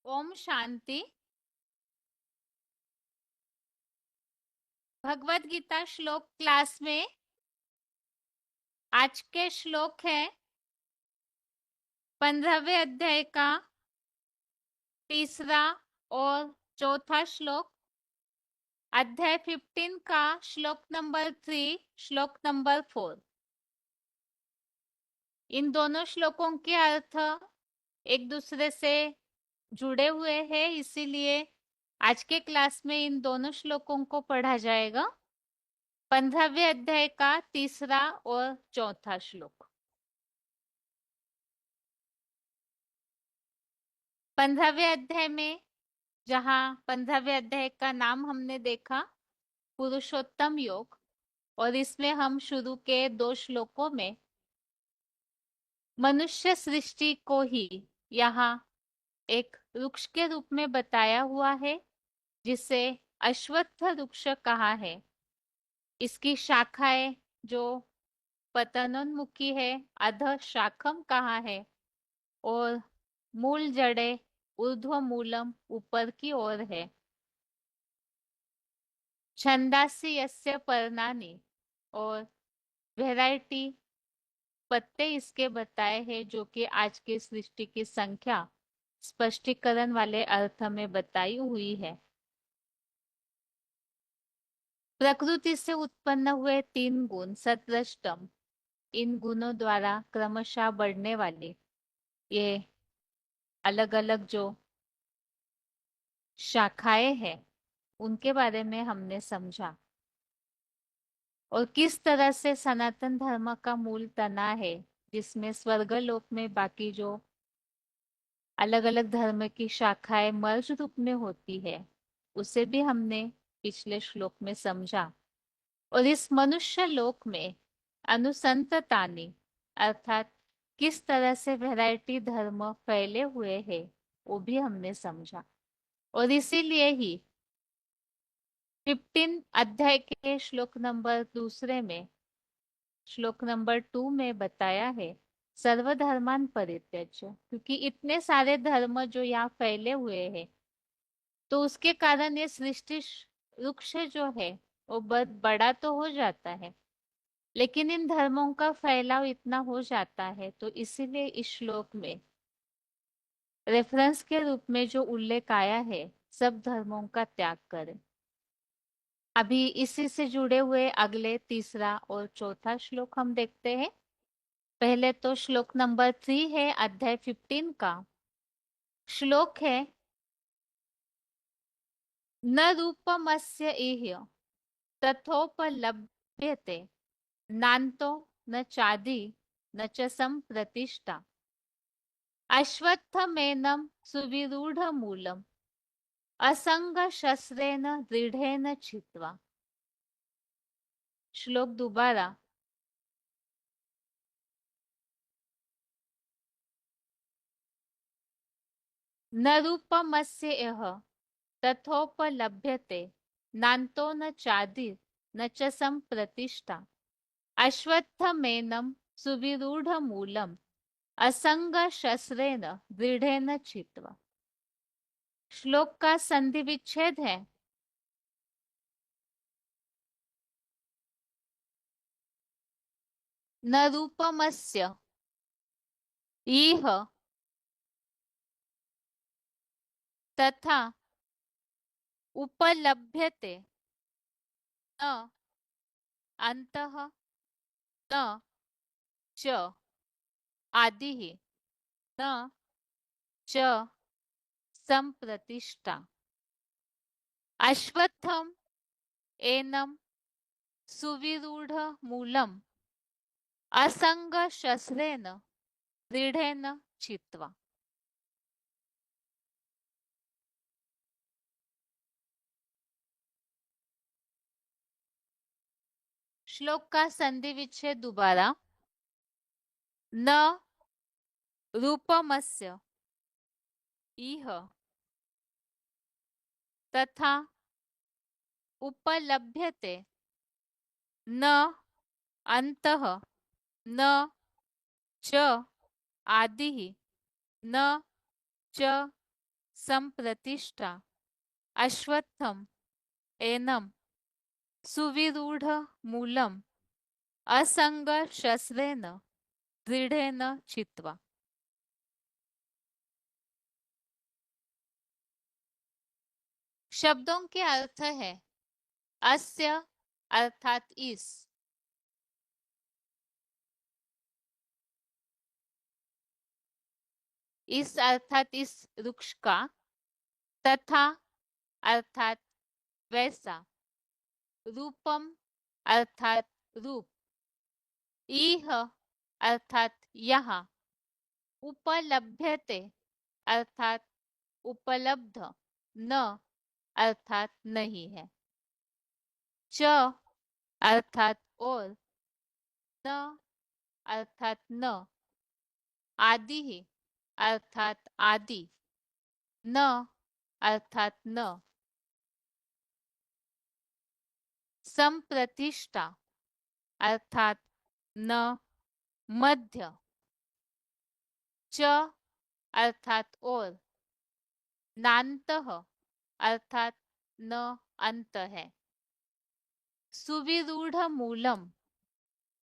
ओम शांति। भगवत गीता श्लोक क्लास में आज के श्लोक है 15वें अध्याय का तीसरा और चौथा श्लोक, अध्याय 15 का श्लोक नंबर 3, श्लोक नंबर 4। इन दोनों श्लोकों के अर्थ एक दूसरे से जुड़े हुए हैं, इसीलिए आज के क्लास में इन दोनों श्लोकों को पढ़ा जाएगा। 15वें अध्याय का तीसरा और चौथा श्लोक। 15वें अध्याय में, जहाँ 15वें अध्याय का नाम हमने देखा पुरुषोत्तम योग, और इसमें हम शुरू के 2 श्लोकों में मनुष्य सृष्टि को ही यहाँ एक वृक्ष के रूप में बताया हुआ है, जिसे अश्वत्थ वृक्ष कहा है। इसकी शाखाएं जो पतनोन्मुखी है, अधः शाखम कहा है, और मूल जड़े ऊर्ध्व मूलम ऊपर की ओर है। छंदासी यस्य पर्णानि, और वैरायटी पत्ते इसके बताए हैं, जो कि आज की सृष्टि की संख्या स्पष्टीकरण वाले अर्थ में बताई हुई है। प्रकृति से उत्पन्न हुए 3 गुण सत्रष्टम, इन गुणों द्वारा क्रमशः बढ़ने वाले ये अलग अलग जो शाखाएं हैं, उनके बारे में हमने समझा, और किस तरह से सनातन धर्म का मूल तना है, जिसमें स्वर्गलोक में बाकी जो अलग अलग धर्म की शाखाएं मर्ज रूप में होती है, उसे भी हमने पिछले श्लोक में समझा। और इस मनुष्य लोक में अनुसंततानी, अर्थात किस तरह से वैरायटी धर्म फैले हुए हैं, वो भी हमने समझा। और इसीलिए ही 15 अध्याय के श्लोक नंबर दूसरे में, श्लोक नंबर 2 में बताया है सर्वधर्मान परित्यज्य, क्योंकि इतने सारे धर्म जो यहाँ फैले हुए हैं, तो उसके कारण ये सृष्टि वृक्ष जो है वो बहुत बड़ा तो हो जाता है, लेकिन इन धर्मों का फैलाव इतना हो जाता है, तो इसीलिए इस श्लोक में रेफरेंस के रूप में जो उल्लेख आया है, सब धर्मों का त्याग करें। अभी इसी से जुड़े हुए अगले तीसरा और चौथा श्लोक हम देखते हैं। पहले तो श्लोक नंबर 3 है अध्याय 15 का। श्लोक है न रूपमस्य इह तथोपलभ्यते नान्तो न चादि न च संप्रतिष्ठा अश्वत्थमेनं सुविरूढ़मूलम् असंग शस्त्रेण दृढ़ेन छित्त्वा। श्लोक दोबारा। न रूपमस्य यः तथोपलभ्यते नान्तो न चादिर् न च संप्रतिष्ठा अश्वत्थमेनं सुविरूढ़मूलम् असंग शस्त्रेण दृढ़ेन छित्त्वा। श्लोक का संधि विच्छेद है न रूपमस्य इह तथा उपलभ्यते न अन्तः न च आदिः न च संप्रतिष्ठा अश्वत्थम एनम सुविरूढ़ मूलम असंग शस्त्रेण दृढ़ेन छित्त्वा। श्लोक का संधि विच्छेद दोबारा। न रूपमस्य इह तथा उपलभ्यते न अन्तः न च आदिः न च संप्रतिष्ठा अश्वत्थम एनम सुविरूढ़ मूलम असंग शस्त्रेण दृढ़ेन चित्वा। शब्दों के अर्थ है अस्य अर्थात इस अर्थात इस वृक्ष का, तथा अर्थात वैसा, रूपम अर्थात रूप, इह अर्थात यहाँ, उपलभ्यते अर्थात उपलब्ध, न अर्थात नहीं है, च अर्थात और, न अर्थात न, आदि ही अर्थात आदि, न अर्थात न, संप्रतिष्ठा अर्थात न, मध्य, च अर्थात और, नान्तः अर्थात न अंत है, सुविरूढ़ मूलम,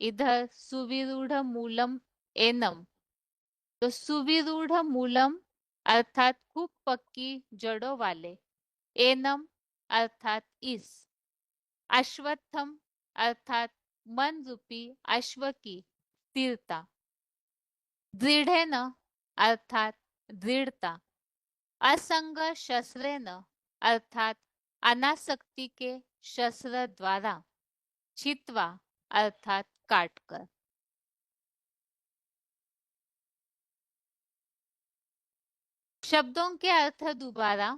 इधर सुविरूढ़ मूलम एनम, तो सुविरूढ़ मूलम अर्थात खूब पक्की जड़ों वाले, एनम अर्थात इस, अश्वत्थम अर्थात मन रूपी अश्व की स्थिरता, दृढ़ेन अर्थात दृढ़ता, असंग शस्त्रेन अर्थात अनासक्ति के शस्त्र द्वारा, छित्वा अर्थात काटकर। शब्दों के अर्थ दोबारा,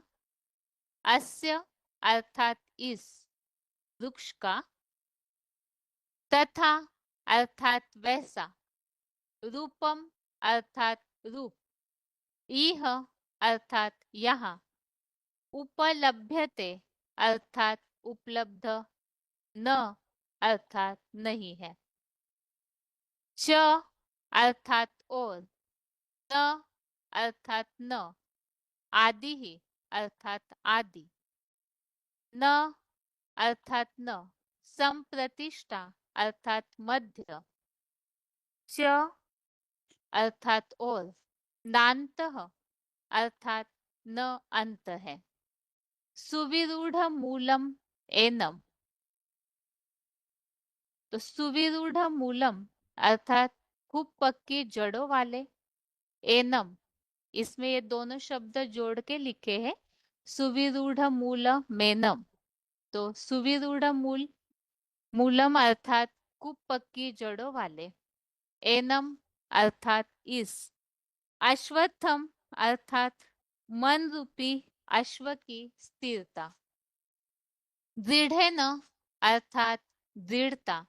अस्य अर्थात इस वृक्ष का, तथा अर्थात वैसा, रूपम अर्थात रूप, इह अर्थात यहाँ, उपलभ्यते अर्थात उपलब्ध, न अर्थात नहीं है, च अर्थात और, न अर्थात न, आदि ही अर्थात आदि, न अर्थात न, संप्रतिष्ठा अर्थात मध्य, च अर्थात और, नान्तः अर्थात न अंत है, सुविरूढ़ मूलम एनम, तो सुविरूढ़ मूलम अर्थात खूब पक्की जड़ों वाले, एनम इसमें ये दोनों शब्द जोड़ के लिखे हैं, सुविरूढ़ मूल मेनम, तो सुविरूढ़ मूल, मूलम अर्थात खूब पक्की जड़ों वाले, एनम अर्थात इस, अश्वत्थम अर्थात मन रूपी अश्व की स्थिरता, दृढ़ेन अर्थात दृढ़ता,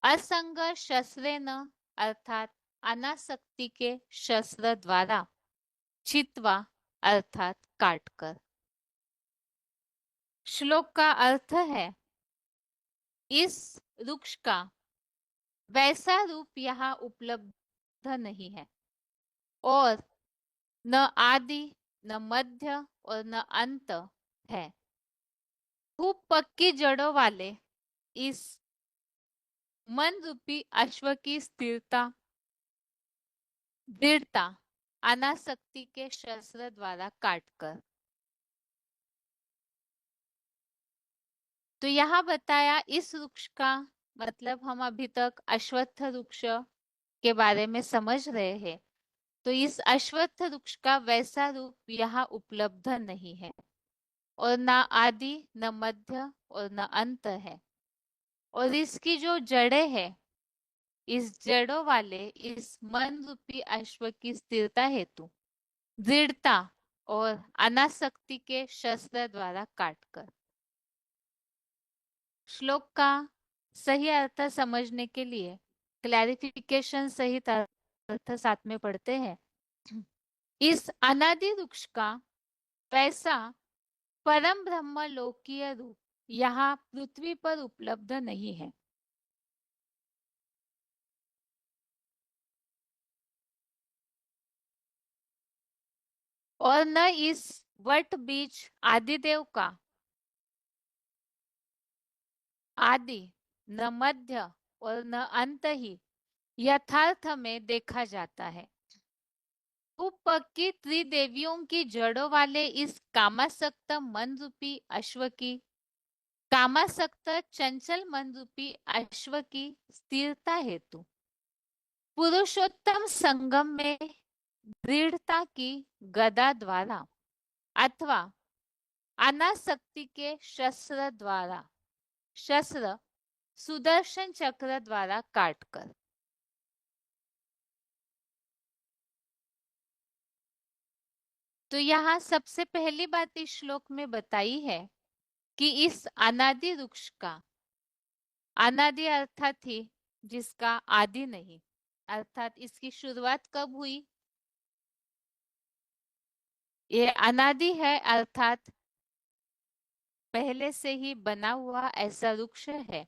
असंग शस्त्रेन अर्थात अनासक्ति के शस्त्र द्वारा, छित्वा अर्थात काटकर। श्लोक का अर्थ है इस वृक्ष का वैसा रूप यहाँ उपलब्ध नहीं है, और न आदि, न मध्य और न अंत है, खूब पक्की जड़ों वाले इस मन रूपी अश्व की स्थिरता, दृढ़ता, अनासक्ति के शस्त्र द्वारा काटकर। तो यहाँ बताया इस वृक्ष का मतलब, हम अभी तक अश्वत्थ वृक्ष के बारे में समझ रहे हैं, तो इस अश्वत्थ वृक्ष का वैसा रूप यहाँ उपलब्ध नहीं है, और ना आदि, न मध्य और न अंत है, और इसकी जो जड़ें है, इस जड़ों वाले इस मन रूपी अश्व की स्थिरता हेतु, दृढ़ता और अनासक्ति के शस्त्र द्वारा काटकर। श्लोक का सही अर्थ समझने के लिए क्लैरिफिकेशन सहित अर्थ साथ में पढ़ते हैं। इस अनादि वृक्ष का वैसा परम ब्रह्म लोकीय रूप यहाँ पृथ्वी पर उपलब्ध नहीं है, और न इस वट बीज आदिदेव का आदि, न मध्य और न अंत ही यथार्थ में देखा जाता है। उपकी त्रिदेवियों की जड़ों वाले इस कामासक्त मन रूपी अश्व की, कामासक्त चंचल मन रूपी अश्व की स्थिरता हेतु पुरुषोत्तम संगम में दृढ़ता की गदा द्वारा अथवा अनासक्ति के शस्त्र द्वारा, शस्त्र सुदर्शन चक्र द्वारा काटकर। तो यहाँ सबसे पहली बात इस श्लोक में बताई है कि इस अनादि वृक्ष का, अनादि अर्थात ही जिसका आदि नहीं, अर्थात इसकी शुरुआत कब हुई, ये अनादि है अर्थात पहले से ही बना हुआ ऐसा वृक्ष है।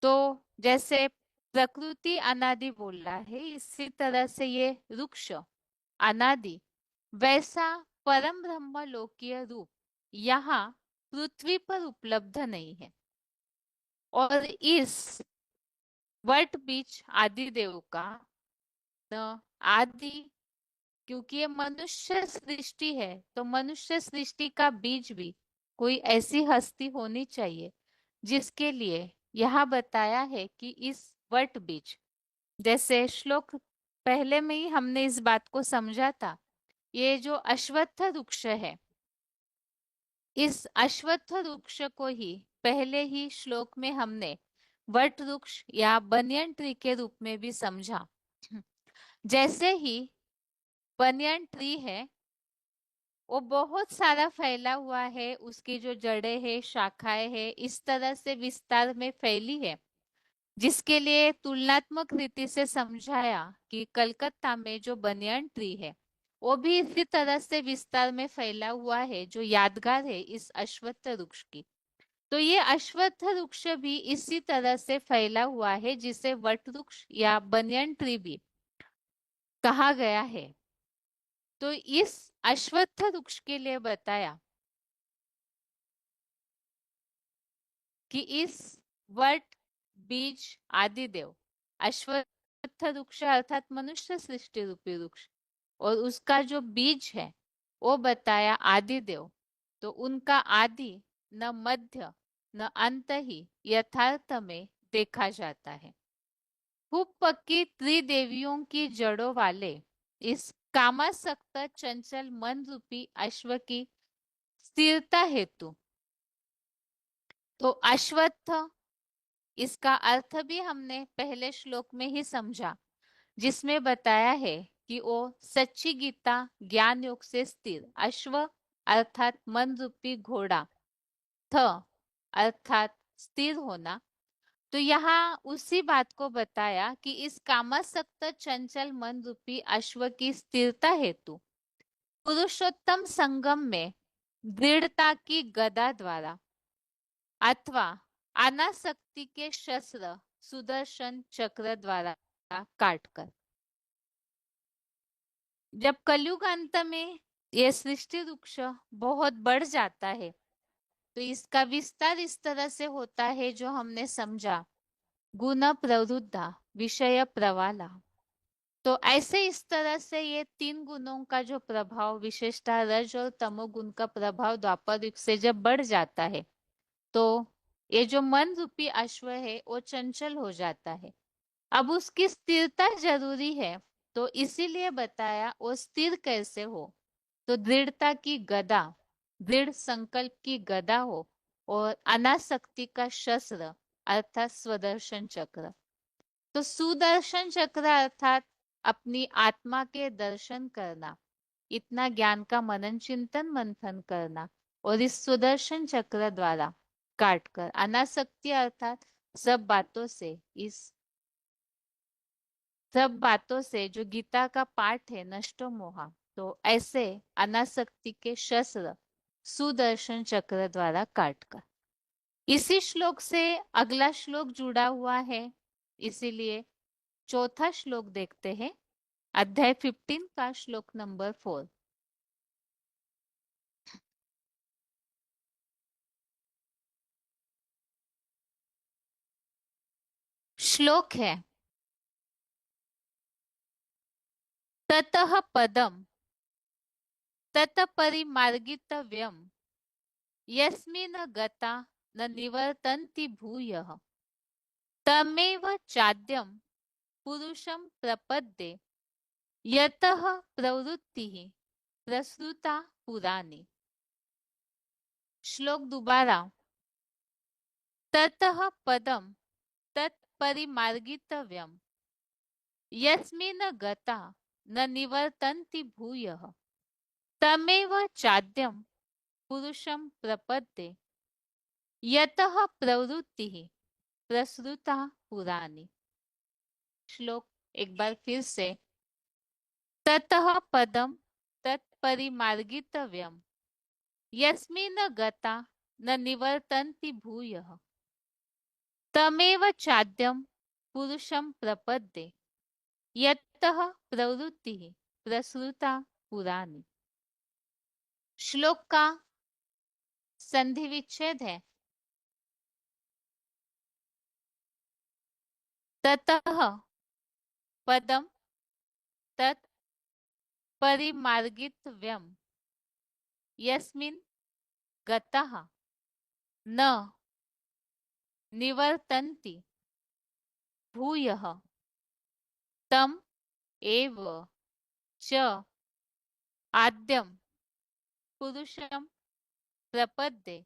तो जैसे प्रकृति अनादि बोल रहा है, इसी तरह से ये वृक्ष अनादि, वैसा परम ब्रह्म लोकीय रूप यहाँ पृथ्वी पर उपलब्ध नहीं है। और इस वट बीज आदि देव का न आदि, क्योंकि ये मनुष्य सृष्टि है तो मनुष्य सृष्टि का बीज भी कोई ऐसी हस्ती होनी चाहिए जिसके लिए यह बताया है कि इस वट बीज, जैसे श्लोक पहले में ही हमने इस बात को समझा था, ये जो अश्वत्थ वृक्ष है, इस अश्वत्थ वृक्ष को ही पहले ही श्लोक में हमने वट वृक्ष या बनियन ट्री के रूप में भी समझा। जैसे ही बनियन ट्री है वो बहुत सारा फैला हुआ है, उसकी जो जड़ें है, शाखाएं है, इस तरह से विस्तार में फैली है, जिसके लिए तुलनात्मक रीति से समझाया कि कलकत्ता में जो बनियन ट्री है वो भी इसी तरह से विस्तार में फैला हुआ है, जो यादगार है इस अश्वत्थ वृक्ष की। तो ये अश्वत्थ वृक्ष भी इसी तरह से फैला हुआ है, जिसे वट वृक्ष या बनियन ट्री भी कहा गया है। तो इस अश्वत्थ वृक्ष के लिए बताया कि इस वट बीज आदिदेव, अश्वत्थ वृक्ष अर्थात मनुष्य सृष्टि रूपी वृक्ष, और उसका जो बीज है वो बताया आदिदेव, तो उनका आदि न मध्य न अंत ही यथार्थ में देखा जाता है। खूब पक्की त्रिदेवियों की जड़ों वाले इस कामासक्त चंचल मन रूपी अश्व की स्थिरता हेतु, तो अश्वत्थ, इसका अर्थ भी हमने पहले श्लोक में ही समझा, जिसमें बताया है कि वो सच्ची गीता ज्ञान योग से स्थिर अश्व अर्थात मन रूपी घोड़ा, थ अर्थात स्थिर होना। तो यहाँ उसी बात को बताया कि इस कामासक्त चंचल मन रूपी अश्व की स्थिरता हेतु पुरुषोत्तम संगम में दृढ़ता की गदा द्वारा अथवा अनासक्ति के शस्त्र सुदर्शन चक्र द्वारा काटकर। जब कलयुग अंत में यह सृष्टि वृक्ष बहुत बढ़ जाता है तो इसका विस्तार इस तरह से होता है, जो हमने समझा, गुण प्रवृद्धा विषय प्रवाला। तो ऐसे इस तरह से ये तीन गुणों का जो प्रभाव, विशेषतः रज और तमोगुण का प्रभाव द्वापर युग से जब बढ़ जाता है तो ये जो मन रूपी अश्व है वो चंचल हो जाता है। अब उसकी स्थिरता जरूरी है, तो इसीलिए बताया वो स्थिर कैसे हो, तो दृढ़ता की गदा, दृढ़ संकल्प की गदा हो, और अनासक्ति का शस्त्र अर्थात स्वदर्शन चक्र। तो सुदर्शन चक्र अर्थात अपनी आत्मा के दर्शन करना, इतना ज्ञान का मनन चिंतन मंथन करना, और इस सुदर्शन चक्र द्वारा काटकर अनासक्ति अर्थात सब बातों से, इस सब बातों से जो गीता का पाठ है नष्टो मोहा, तो ऐसे अनासक्ति के शस्त्र सुदर्शन चक्र द्वारा काटकर। इसी श्लोक से अगला श्लोक जुड़ा हुआ है, इसीलिए चौथा श्लोक देखते हैं। अध्याय 15 का श्लोक नंबर 4। श्लोक है, ततः पदम तत्परिमार्गितव्यम यस्मिन् गता न निवर्तन्ति भूयः तमेव चाद्यं पुरुषं प्रपद्ये यतः प्रवृत्तिः प्रसृता पुराणी। श्लोक दोबारा। ततः पदम तत्परिमार्गितव्यम यस्मिन् गता न निवर्तन्ति भूयः तमेव चाद्यं पुरुषं प्रपद्ये यतः प्रवृत्तिः प्रसृता पुराणी। श्लोक एक बार फिर से। ततः पदम तत्परिमार्गितव्यम यस्मिन् गता न निवर्तन्ति भूयः तमेव चाद्यं पुरुषं प्रपद्ये यतः प्रवृत्तिः प्रसृता पुराणी। श्लोक का संधि विच्छेद है, ततः पदम तत् परिमार्गितव्यम यस्मिन् गतः न निवर्तन्ति भूयः तम एव च आद्यं पुरुषं प्रपद्ये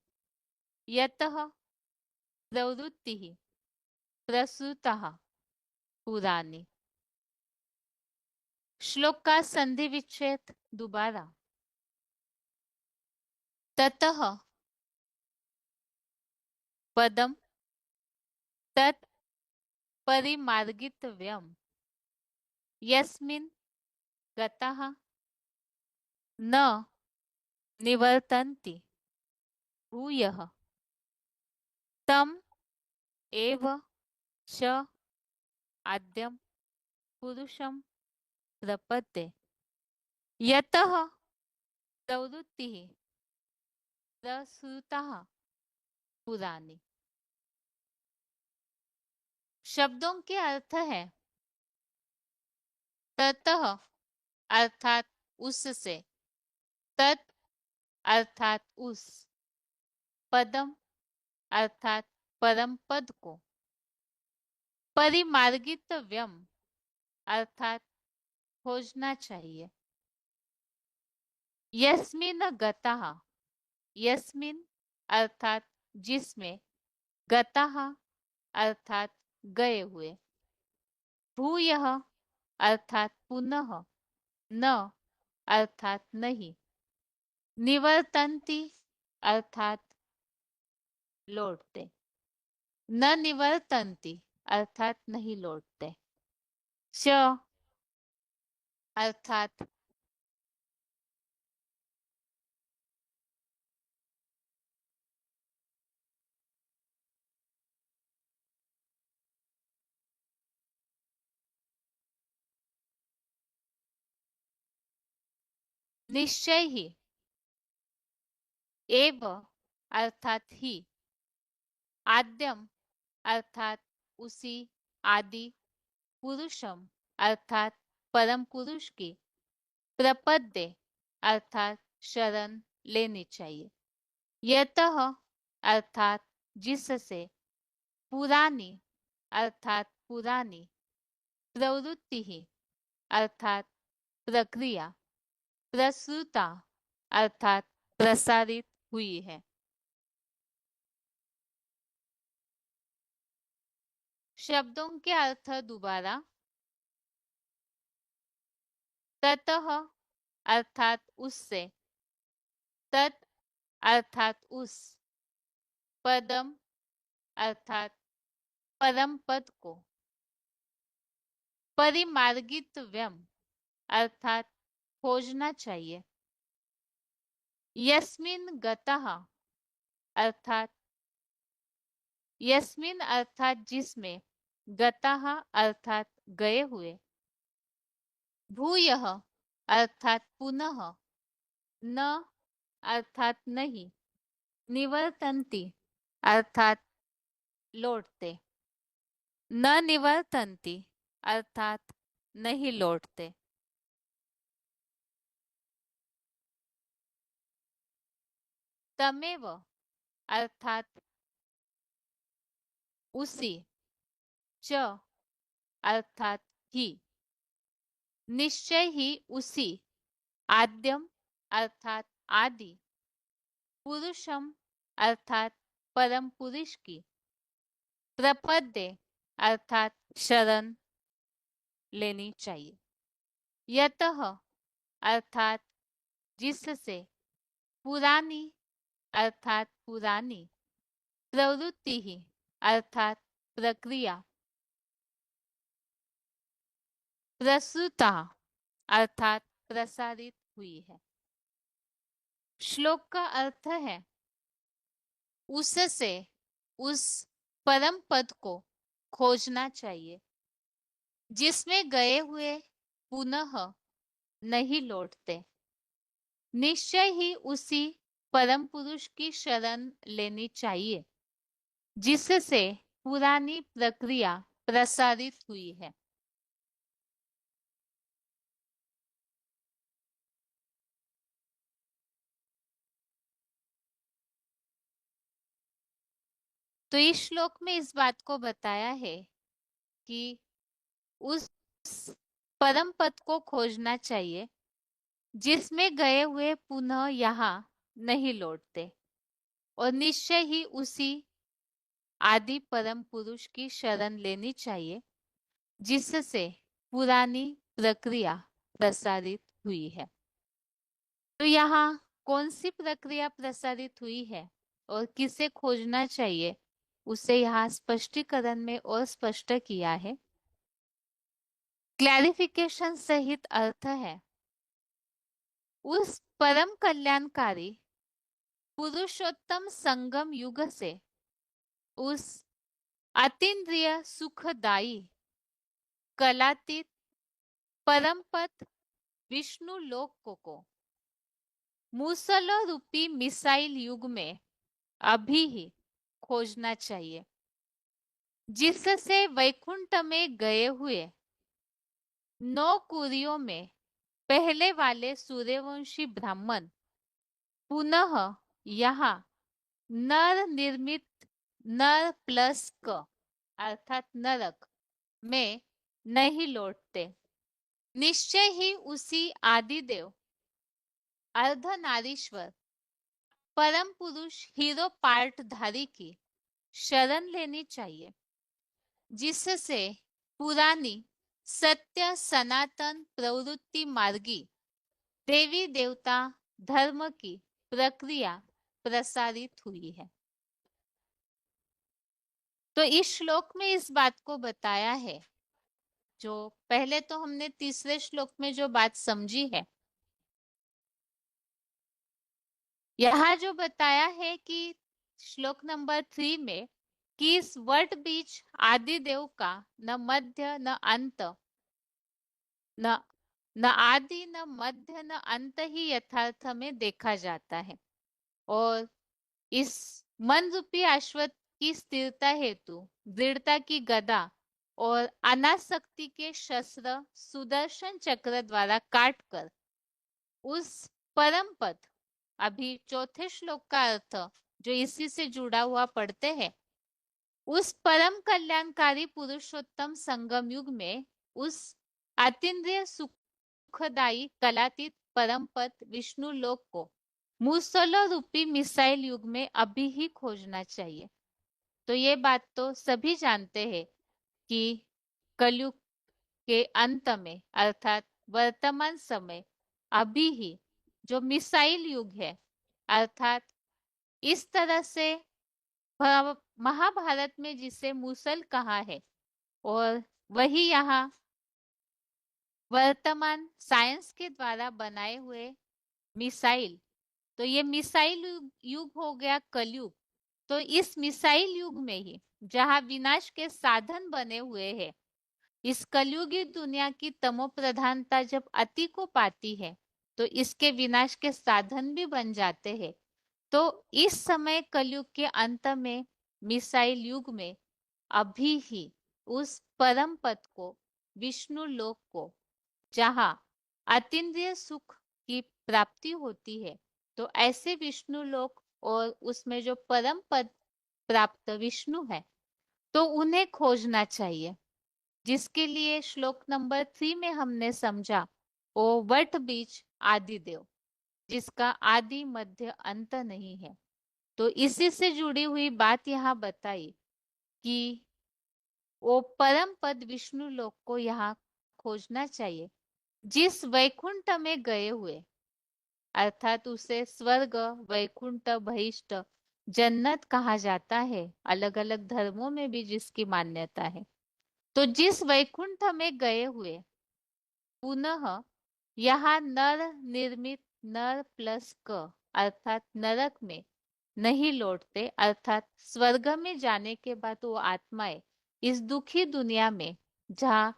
यतः प्रवृत्तिः प्रसृता पुराणी। श्लोक का संधि विच्छेद दोबारा। ततः पदम तत् परिमार्गितव्यम यस्मिन् गतः न निवर्तन्ति भूयः तम एव च आद्यं पुरुषं प्रपद्ये यतः प्रवृत्तिः प्रसृता पुराणी। शब्दों के अर्थ है, ततः अर्थात उससे, तत् अर्थात उस, पदम अर्थात परम पद को, परिमार्गितव्यम अर्थात खोजना चाहिए, यस्मिन् गतः यस्मिन् अर्थात जिसमें, गतः अर्थात गए हुए, भूयः अर्थात पुनः, न अर्थात नहीं, निवर्तन्ति अर्थात लौटते, न निवर्तन्ति अर्थात नहीं लौटते, च अर्थात निश्चय ही, एव अर्थात ही, आद्यम अर्थात उसी, आदि, पुरुषम अर्थात परम पुरुष की, प्रपद्ये अर्थात शरण लेनी चाहिए, यतः अर्थात जिससे, पुरानी अर्थात पुरानी, प्रवृत्ति ही अर्थात प्रक्रिया, प्रसृता अर्थात प्रसारित हुई है। शब्दों के अर्थ दोबारा। ततः अर्थात उससे, तत् अर्थात उस, पदम अर्थात परम पद को, परिमार्गितव्यम अर्थात खोजना चाहिए, यस्मिन् गतः अर्थात यस्मिन् अर्थात जिसमें, गतः अर्थात गए हुए, भूयः अर्थात पुनः, न अर्थात नहीं, निवर्तन्ति अर्थात लौटते, न निवर्तन्ति अर्थात नहीं लौटते। तमेव अर्थात उसी, च अर्थात ही, निश्चय ही उसी, आद्यम अर्थात आदि, पुरुषम अर्थात परम पुरुष की, प्रपद्ये अर्थात शरण लेनी चाहिए, यतः अर्थात जिससे, पुरानी अर्थात पुरानी, प्रवृत्ति ही अर्थात प्रक्रिया, प्रसुता अर्थात प्रसारित हुई है। श्लोक का अर्थ है उससे उस परम पद को खोजना चाहिए जिसमें गए हुए पुनः नहीं लौटते। निश्चय ही उसी परम पुरुष की शरण लेनी चाहिए जिससे पुरानी प्रक्रिया प्रसारित हुई है। तो इस श्लोक में इस बात को बताया है कि उस परम पद को खोजना चाहिए जिसमें गए हुए पुनः यहाँ नहीं लौटते और निश्चय ही उसी आदि परम पुरुष की शरण लेनी चाहिए जिससे पुरानी प्रक्रिया प्रसारित हुई है। तो यहाँ कौन सी प्रक्रिया प्रसारित हुई है और किसे खोजना चाहिए उसे यहाँ स्पष्टीकरण में और स्पष्ट किया है। क्लैरिफिकेशन सहित अर्थ है उस परम कल्याणकारी पुरुषोत्तम संगम युग से उस अतीन्द्रिय सुखदायी कलातीत परम पद विष्णु लोक को मूसलो रूपी मिसाइल युग में अभी ही खोजना चाहिए जिससे वैकुंठ में गए हुए 9 कुरियों में पहले वाले सूर्यवंशी ब्राह्मण पुनः यहाँ नर निर्मित नर प्लस क अर्थात नरक में नहीं लौटते। निश्चय ही उसी आदिदेव अर्धनारीश्वर परम पुरुष हीरो पार्टधारी की शरण लेनी चाहिए जिससे पुरानी सत्य सनातन प्रवृत्ति मार्गी देवी देवता धर्म की प्रक्रिया प्रसारित हुई है। तो इस श्लोक में इस बात को बताया है जो पहले तो हमने तीसरे श्लोक में जो बात समझी है, यहाँ जो बताया है कि श्लोक नंबर 3 में कि इस वट बीज आदि देव का न मध्य न अंत, न न आदि न मध्य न अंत ही यथार्थ में देखा जाता है और इस मन रूपी अश्वत्थ की स्थिरता हेतु दृढ़ता की गदा और अनासक्ति के शस्त्र सुदर्शन चक्र द्वारा काटकर उस परम पद, अभी चौथे श्लोक का अर्थ जो इसी से जुड़ा हुआ पढ़ते हैं, उस परम कल्याणकारी पुरुषोत्तम संगम युग में उस अतीन्द्रिय सुखदायी कलातीत परम पद विष्णु लोक को मूसलो रूपी मिसाइल युग में अभी ही खोजना चाहिए। तो ये बात तो सभी जानते हैं कि कलयुग के अंत में अर्थात वर्तमान समय अभी ही जो मिसाइल युग है अर्थात इस तरह से महाभारत में जिसे मूसल कहा है और वही यहाँ वर्तमान साइंस के द्वारा बनाए हुए मिसाइल, तो ये मिसाइल युग हो गया कलयुग। तो इस मिसाइल युग में ही जहाँ विनाश के साधन बने हुए हैं इस कलयुगी दुनिया की तमो प्रधानता जब अति को पाती है तो इसके विनाश के साधन भी बन जाते हैं। तो इस समय कलयुग के अंत में, मिसाइल युग में, अभी ही उस परम पद को, विष्णु लोक को, जहाँ अतीन्द्रिय सुख की प्राप्ति होती है, तो ऐसे विष्णु लोक और उसमें जो परम पद प्राप्त विष्णु है, तो उन्हें खोजना चाहिए। जिसके लिए श्लोक नंबर 3 में हमने समझा, ओ वट बीच आदि देव, जिसका आदि मध्य अंत नहीं है। तो इसी से जुड़ी हुई बात यहाँ बताई कि वो परम पद विष्णु लोक को यहाँ खोजना चाहिए, जिस वैकुंठ में गए हुए, अर्थात उसे स्वर्ग, वैकुंठ, बहिष्ठ, जन्नत कहा जाता है, अलग अलग धर्मों में भी जिसकी मान्यता है। तो जिस वैकुंठ में गए हुए पुनः यहाँ नर निर्मित, नर प्लस क, अर्थात नरक में नहीं लौटते, अर्थात स्वर्ग में जाने के बाद वो आत्माएं इस दुखी दुनिया में, जहाँ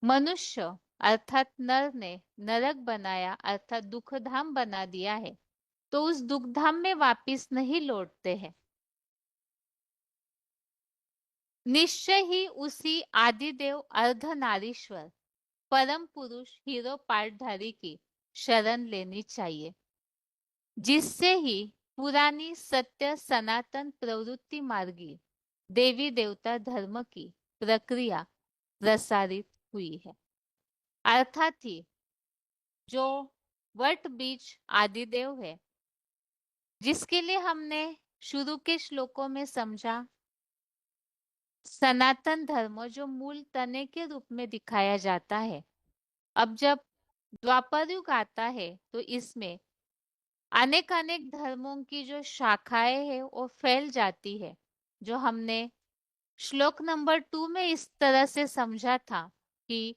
मनुष्य अर्थात नर ने नरक बनाया, अर्थात दुख धाम बना दिया है, तो उस दुख धाम में वापिस नहीं लौटते हैं। निश्चय ही उसी आदिदेव अर्धनारीश्वर परम पुरुष हीरो पाठधारी की शरण लेनी चाहिए, जिससे ही पुरानी सत्य सनातन प्रवृत्ति मार्गी देवी देवता धर्म की प्रक्रिया प्रसारित हुई है। अर्थात ही जो वट बीज आदिदेव है, जिसके लिए हमने शुरू के श्लोकों में समझा, सनातन धर्म जो मूल तने के रूप में दिखाया जाता है। अब जब द्वापर युग आता है तो इसमें अनेक अनेक धर्मों की जो शाखाएं हैं वो फैल जाती है, जो हमने श्लोक नंबर 2 में इस तरह से समझा था कि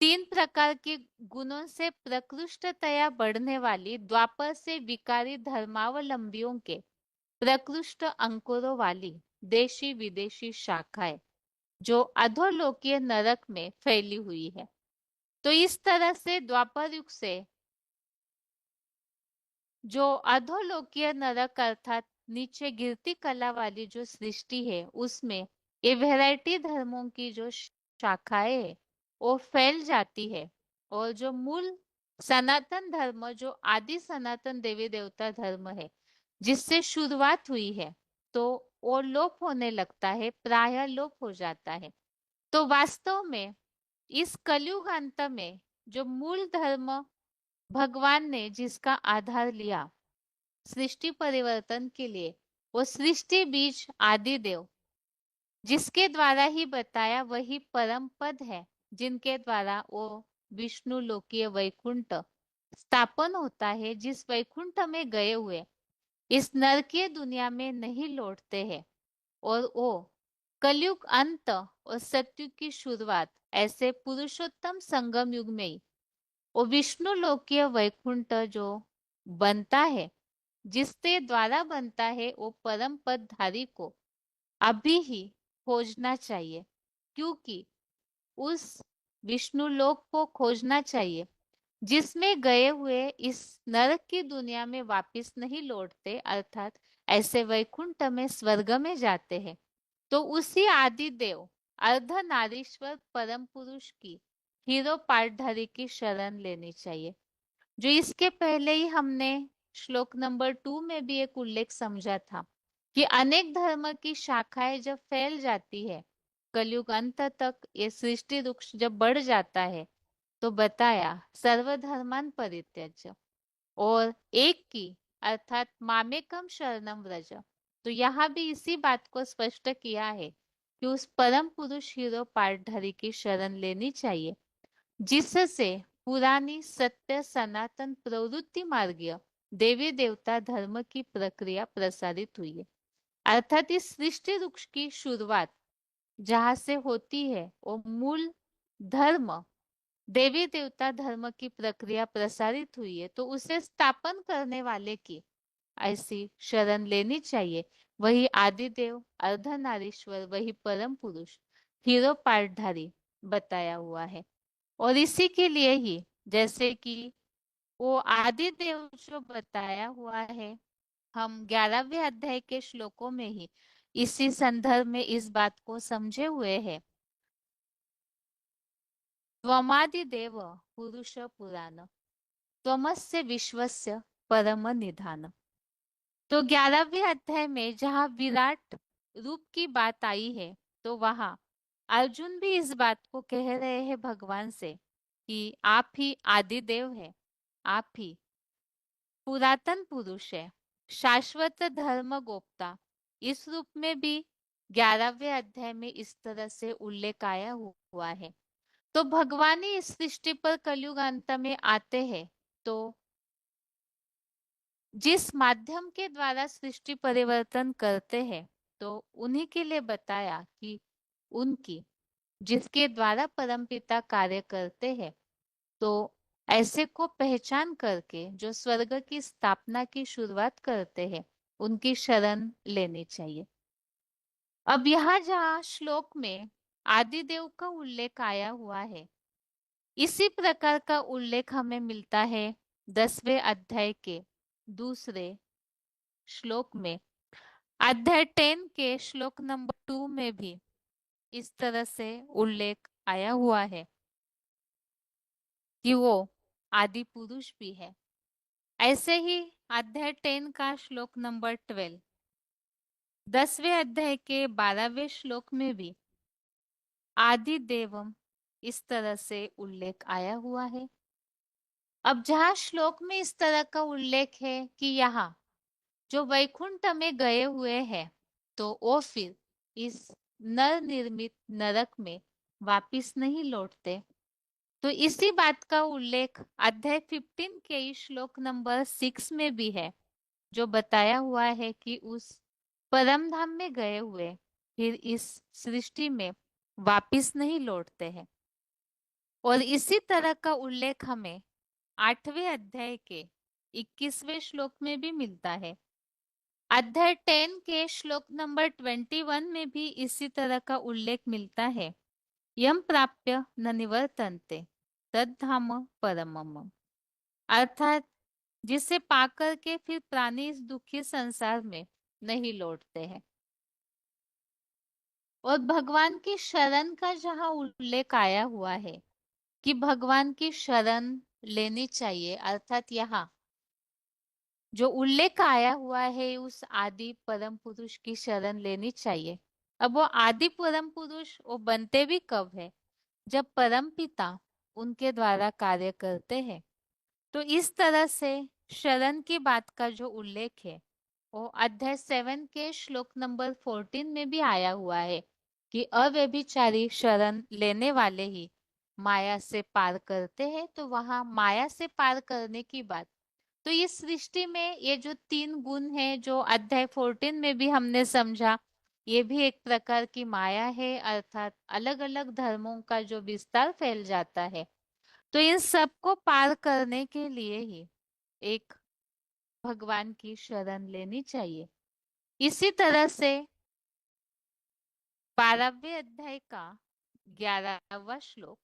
3 प्रकार के गुणों से प्रकृष्टतया बढ़ने वाली द्वापर से विकारी धर्मावलंबियों के प्रकृष्ट अंकुरों वाली देशी विदेशी शाखाएं जो अधोलोकीय नरक में फैली हुई है। तो इस तरह से द्वापर युग से जो अधोलोकीय नरक अर्थात नीचे गिरती कला वाली जो सृष्टि है, उसमें ये वैरायटी धर्मों की जो शाखाएं है वो फैल जाती है, और जो मूल सनातन धर्म, जो आदि सनातन देवी देवता धर्म है, जिससे शुरुआत हुई है, तो वो लोप होने लगता है, प्रायः लोप हो जाता है। तो वास्तव में इस कलयुग अंत में जो मूल धर्म भगवान ने जिसका आधार लिया सृष्टि परिवर्तन के लिए, वो सृष्टि बीज आदि देव, जिसके द्वारा ही बताया वही परम पद है, जिनके द्वारा वो विष्णु लोकीय वैकुंठ स्थापन होता है, जिस वैकुंठ में गए हुए इस नरकीय दुनिया में नहीं लौटते हैं, और वो कलयुग अंत और सत्युग की शुरुआत ऐसे पुरुषोत्तम संगम युग में ही वो विष्णु लोकीय वैकुंठ जो बनता है, जिसके द्वारा बनता है, वो परम पदधारी को अभी ही खोजना चाहिए, क्योंकि उस विष्णु लोक को खोजना चाहिए जिसमें गए हुए इस नरक की दुनिया में वापिस नहीं लौटते, अर्थात ऐसे वैकुंठ में, स्वर्ग में जाते हैं। तो उसी आदि देव अर्धनारीश्वर परम पुरुष की हीरो पाठधारी की शरण लेनी चाहिए, जो इसके पहले ही हमने श्लोक नंबर 2 में भी एक उल्लेख समझा था कि अनेक धर्म की शाखाएं जब फैल जाती है, कलयुग अंत तक ये सृष्टि वृक्ष जब बढ़ जाता है, तो बताया सर्वधर्मान परित्यज्य और एक की, अर्थात मामेकम शरणम व्रज। तो यहाँ भी इसी बात को स्पष्ट किया है कि उस परम पुरुष हीरो पाठधारी की शरण लेनी चाहिए, जिससे पुरानी सत्य सनातन प्रवृत्ति मार्गीय देवी देवता धर्म की प्रक्रिया प्रसारित हुई है। अर्थात इस सृष्टि वृक्ष की शुरुआत जहां से होती है, वो मूल धर्म देवी देवता धर्म की प्रक्रिया प्रसारित हुई है, तो उसे स्थापन करने वाले की ऐसी शरण लेनी चाहिए, वही आदिदेव अर्धनारीश्वर, वही परम पुरुष, हीरो पार्टधारी बताया हुआ है। और इसी के लिए ही जैसे कि वो आदि देव जो बताया हुआ है, हम 11वें अध्याय के श्लोकों में ही इसी संदर्भ में इस बात को समझे हुए हैं। त्वमादि देव पुरुष पुराण, त्वमस्य विश्वस्य परम निधान। तो 11वें अध्याय में जहाँ विराट रूप की बात आई है, तो वहां अर्जुन भी इस बात को कह रहे हैं भगवान से कि आप ही आदि देव है, आप ही पुरातन पुरुष है, शाश्वत धर्म गोप्ता। इस रूप में भी 11वें अध्याय में इस तरह से उल्लेख आया हुआ है। तो भगवान ही इस सृष्टि पर कलयुग अंत में आते हैं, तो जिस माध्यम के द्वारा सृष्टि परिवर्तन करते हैं, तो उन्हीं के लिए बताया कि उनकी जिसके द्वारा परमपिता कार्य करते हैं, तो ऐसे को पहचान करके जो स्वर्ग की स्थापना की शुरुआत करते हैं, उनकी शरण लेनी चाहिए। अब यहाँ जहाँ श्लोक में आदिदेव का उल्लेख आया हुआ है, इसी प्रकार का उल्लेख हमें मिलता है 10वें अध्याय के दूसरे श्लोक में। अध्याय 10 के श्लोक नंबर 2 में भी इस तरह से उल्लेख आया हुआ है कि वो आदि पुरुष भी है। ऐसे ही अध्याय 10 का श्लोक नंबर 12, 10वें अध्याय के 12वें श्लोक में भी आदि देवम इस तरह से उल्लेख आया हुआ है। अब जहाँ श्लोक में इस तरह का उल्लेख है कि यहाँ जो वैकुंठ में गए हुए हैं, तो वो फिर इस नर निर्मित नरक में वापिस नहीं लौटते। तो इसी बात का उल्लेख अध्याय 15 के ही श्लोक नंबर 6 में भी है, जो बताया हुआ है कि उस परम धाम में गए हुए फिर इस सृष्टि में वापिस नहीं लौटते हैं। और इसी तरह का उल्लेख हमें 8वें अध्याय के 21वें श्लोक में भी मिलता है। अध्याय 10 के श्लोक नंबर 21 में भी इसी तरह का उल्लेख मिलता है। यम प्राप्य न निवर्तन्ते तद्धाम परमम। अर्थात जिसे पाकर के फिर प्राणी इस दुखी संसार में नहीं लौटते हैं। और भगवान की शरण का जहाँ उल्लेख आया हुआ है कि भगवान की शरण लेनी चाहिए, अर्थात यहाँ जो उल्लेख आया हुआ है उस आदि परम पुरुष की शरण लेनी चाहिए। अब वो आदि परम पुरुष वो बनते भी कब है, जब परम पिता उनके द्वारा कार्य करते हैं। तो इस तरह से शरण की बात का जो उल्लेख है वो अध्याय 7 के श्लोक नंबर 14 में भी आया हुआ है कि अव्यभिचारी शरण लेने वाले ही माया से पार करते हैं। तो वहां माया से पार करने की बात, तो इस सृष्टि में ये जो 3 गुण है जो अध्याय 14 में भी हमने समझा, ये भी एक प्रकार की माया है, अर्थात अलग अलग धर्मों का जो विस्तार फैल जाता है। तो इन सबको पार करने के लिए ही एक भगवान की शरण लेनी चाहिए। इसी तरह से 12वें अध्याय का 11वां श्लोक,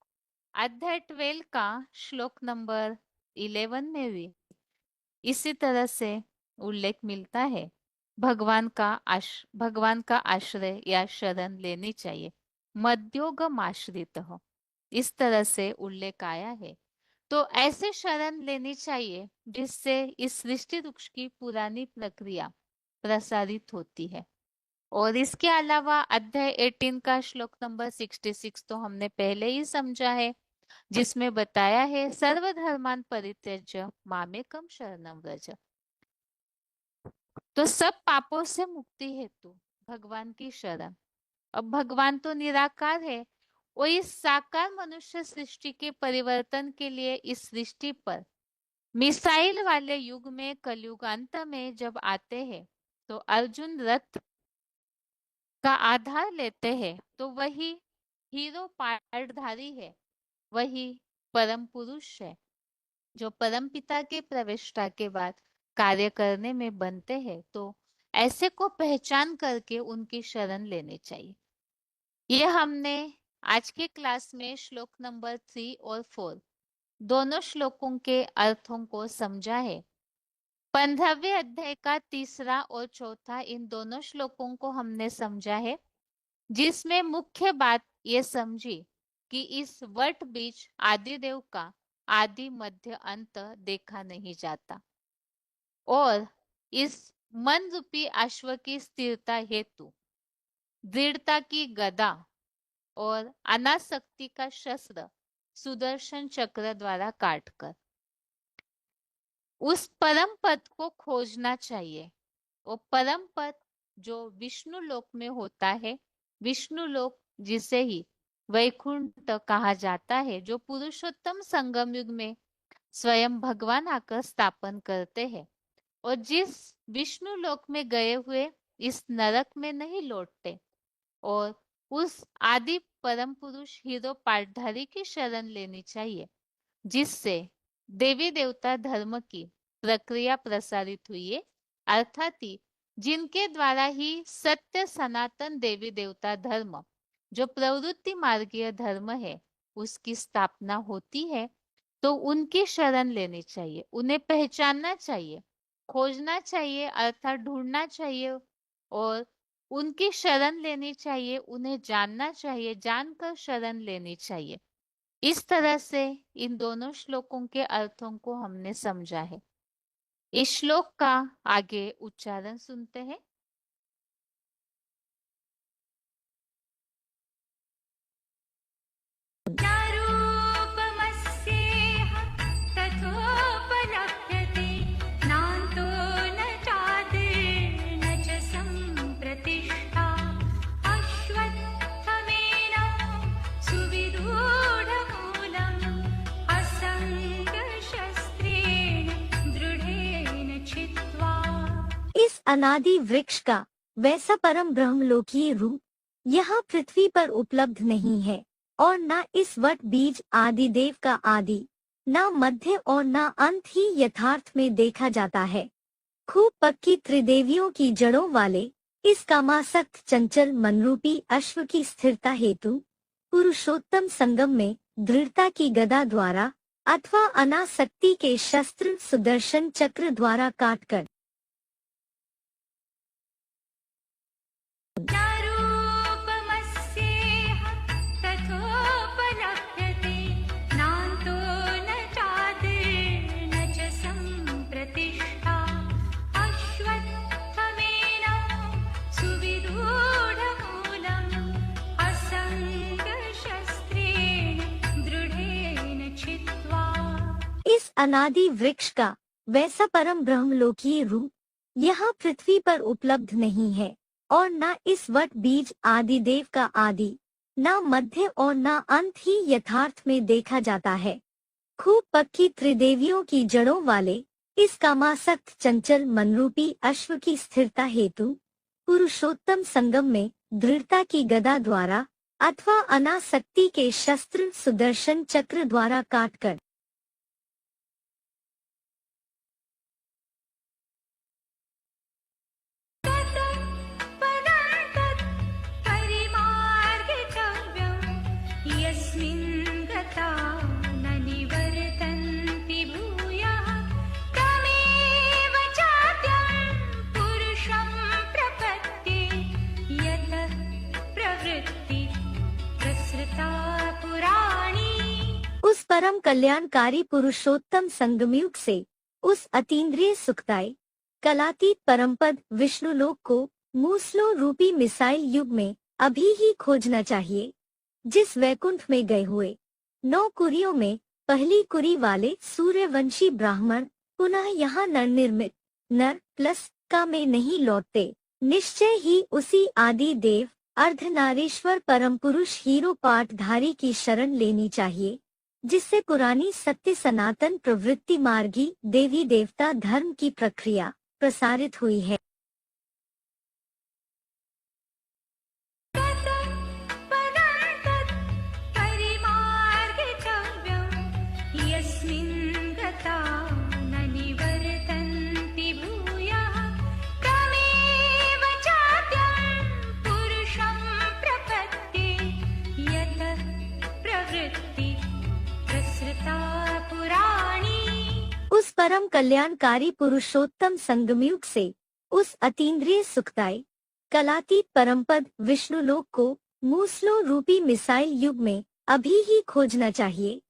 अध्याय 12 का श्लोक नंबर 11 में भी इसी तरह से उल्लेख मिलता है। भगवान का आश्रय या शरण लेनी चाहिए। मध्योगम आश्रित हो, इस तरह से उल्लेख आया है। तो ऐसे शरण लेनी चाहिए जिससे इस सृष्टि वृक्ष की पुरानी प्रक्रिया प्रसारित होती है। और इसके अलावा अध्याय 18 का श्लोक नंबर 66 तो हमने पहले ही समझा है, जिसमें बताया है सर्वधर्मान परित्यज्य मामेकम शरणम व्रज। तो सब पापों से मुक्ति हेतु भगवान की शरण। अब भगवान तो निराकार है, वो इस साकार मनुष्य सृष्टि के परिवर्तन के लिए इस सृष्टि पर मिसाइल वाले युग में कलयुग अंत में जब आते हैं, तो अर्जुन रथ का आधार लेते हैं, तो वही हीरो पार्टधारी है, वही परम पुरुष है जो परम पिता के प्रविष्टा के बाद कार्य करने में बनते हैं। तो ऐसे को पहचान करके उनकी शरण लेनी चाहिए। ये हमने आज के क्लास में श्लोक नंबर 3 और 4 दोनों श्लोकों के अर्थों को समझा है। 15वें अध्याय का तीसरा और चौथा इन दोनों श्लोकों को हमने समझा है, जिसमें मुख्य बात ये समझी कि इस वट बीच आदिदेव का आदि मध्य अंत देखा नहीं जाता और इस मन रूपी अश्व की स्थिरता हेतु दृढ़ता की गदा और अनासक्ति का शस्त्र सुदर्शन चक्र द्वारा काटकर उस परम पद को खोजना चाहिए। वो परम पद जो विष्णु लोक में होता है, विष्णु लोक जिसे ही वैकुंठ कहा जाता है, जो पुरुषोत्तम संगम युग में स्वयं भगवान आकर स्थापन करते हैं और जिस विष्णु लोक में गए हुए इस नरक में नहीं लौटते और उस आदि परम पुरुष हीरो पाठधारी की शरण लेनी चाहिए, जिससे देवी देवता धर्म की प्रक्रिया प्रसारित हुई है, अर्थात ही जिनके द्वारा ही सत्य सनातन देवी देवता धर्म जो प्रवृत्ति मार्गीय धर्म है उसकी स्थापना होती है। तो उनकी शरण लेनी चाहिए, उन्हें पहचानना चाहिए, खोजना चाहिए अर्थात ढूंढना चाहिए और उनकी शरण लेनी चाहिए, उन्हें जानना चाहिए, जानकर शरण लेनी चाहिए। इस तरह से इन दोनों श्लोकों के अर्थों को हमने समझा है। इस श्लोक का आगे उच्चारण सुनते हैं। इस अनादि वृक्ष का वैसा परम ब्रह्मलोकीय रूप यहाँ पृथ्वी पर उपलब्ध नहीं है और न इस वट बीज आदिदेव का आदि न मध्य और न अंत ही यथार्थ में देखा जाता है। खूब पक्की त्रिदेवियों की जड़ों वाले इस कामासक्त चंचल मनरूपी अश्व की स्थिरता हेतु पुरुषोत्तम संगम में दृढ़ता की गदा द्वारा अथवा अनासक्ति के शस्त्र सुदर्शन चक्र द्वारा काटकर इस अनादि वृक्ष का वैसा परम ब्रह्मलोकीय रूप यहाँ पृथ्वी पर उपलब्ध नहीं है और न इस वट बीज आदिदेव का आदि न मध्य और न अंत ही यथार्थ में देखा जाता है। खूब पक्की त्रिदेवियों की जड़ों वाले इस कामासक्त चंचल मनरूपी अश्व की स्थिरता हेतु पुरुषोत्तम संगम में दृढ़ता की गदा द्वारा अथवा अनासक्ति के शस्त्र सुदर्शन चक्र द्वारा काटकर उस परम कल्याणकारी पुरुषोत्तम संगमयुग से उस अतीन्द्रिय सुखदायी कलातीत परमपद विष्णुलोक को मूसलो रूपी मिसाइल युग में अभी ही खोजना चाहिए, जिस वैकुंठ में गए हुए 9 कुरियों में पहली कुरी वाले सूर्यवंशी ब्राह्मण पुनः यहाँ नरनिर्मित नर प्लस का में नहीं लौटते। निश्चय ही उसी आदि देव अर्धनारीश्वर परम पुरुष हीरो पाठधारी की शरण लेनी चाहिए, जिससे पुरानी सत्य सनातन प्रवृत्ति मार्गी देवी देवता धर्म की प्रक्रिया प्रसारित हुई है। परम कल्याणकारी पुरुषोत्तम संगमयुग से उस अतीन्द्रिय सुखदायी कलातीत परमपद विष्णुलोक को मूसलो रूपी मिसाइल युग में अभी ही खोजना चाहिए,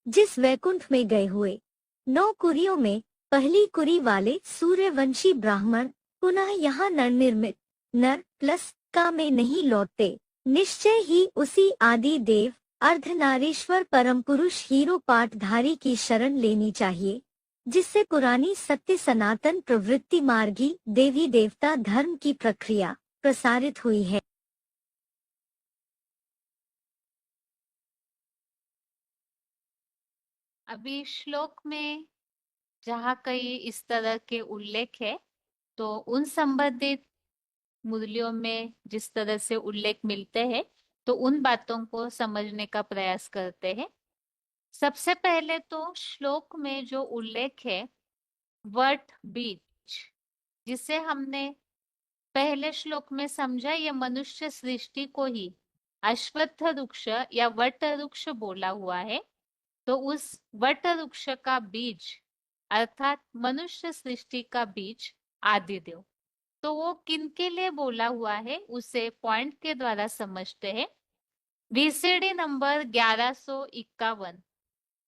जिस वैकुंठ में गए हुए 9 कुरियों में पहली कुरी वाले सूर्यवंशी ब्राह्मण पुनः यहाँ नवनिर्मित नर प्लस का में नहीं लौटते। निश्चय ही उसी आदि देव अर्धनारीश्वर परम पुरुष हीरो पाठधारी की शरण लेनी चाहिए, जिससे पुरानी सत्य सनातन प्रवृत्ति मार्गी देवी देवता धर्म की प्रक्रिया प्रसारित हुई है। अभी श्लोक में जहाँ कई इस तरह के उल्लेख है, तो उन संबंधित मूल्यों में जिस तरह से उल्लेख मिलते हैं, तो उन बातों को समझने का प्रयास करते हैं। सबसे पहले तो श्लोक में जो उल्लेख है वट बीज, जिसे हमने पहले श्लोक में समझा, ये मनुष्य सृष्टि को ही अश्वत्थ वृक्ष या वट वृक्ष बोला हुआ है। तो उस वट वृक्ष का बीज अर्थात मनुष्य सृष्टि का बीज आदिदेव, तो वो किनके लिए बोला हुआ है उसे पॉइंट के द्वारा समझते हैं। VCD number 1151,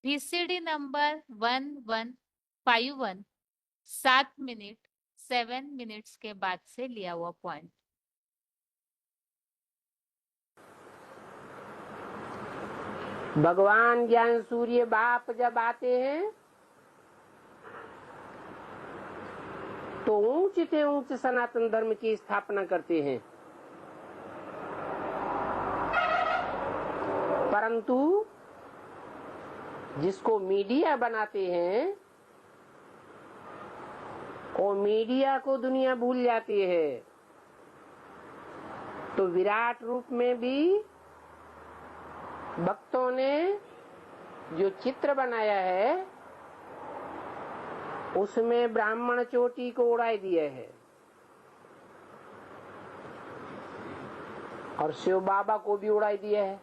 VCD number 1151 7 minute 7 minutes के बाद से लिया हुआ पॉइंट। भगवान ज्ञान सूर्य बाप जब आते हैं तो ऊंच से ऊंच सनातन धर्म की स्थापना करते हैं, परंतु जिसको मीडिया बनाते हैं वो मीडिया को दुनिया भूल जाती है। तो विराट रूप में भी भक्तों ने जो चित्र बनाया है उसमें ब्राह्मण चोटी को उड़ाई दिया है और शिव बाबा को भी उड़ाई दिया है।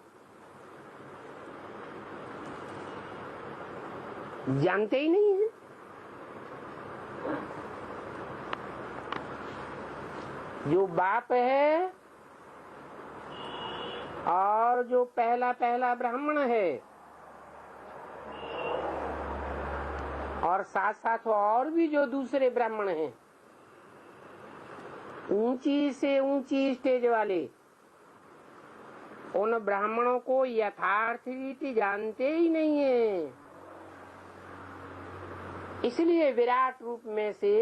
जानते ही नहीं है। जो बाप है और जो पहला पहला ब्राह्मण है और साथ साथ और भी जो दूसरे ब्राह्मण हैं, ऊंची से ऊंची स्टेज वाले, उन ब्राह्मणों को यथार्थ रीति जानते ही नहीं है। इसलिए विराट रूप में से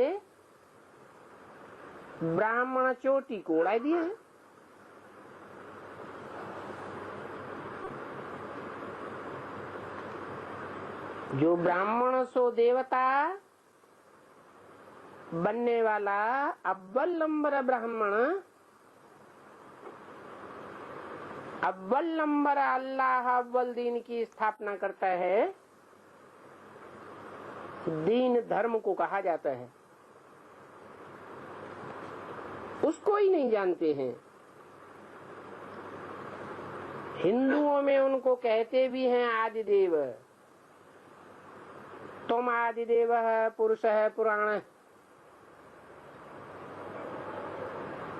ब्राह्मण चोटी को उड़ा दिया है। जो ब्राह्मण सो देवता बनने वाला अव्वल नंबर ब्राह्मण, अव्वल नंबर अल्लाह अव्वल दीन की स्थापना करता है, दीन धर्म को कहा जाता है, उसको ही नहीं जानते हैं। हिंदुओं में उनको कहते भी हैं आदिदेव। तुम आदिदेव है, पुरुष है, पुराण,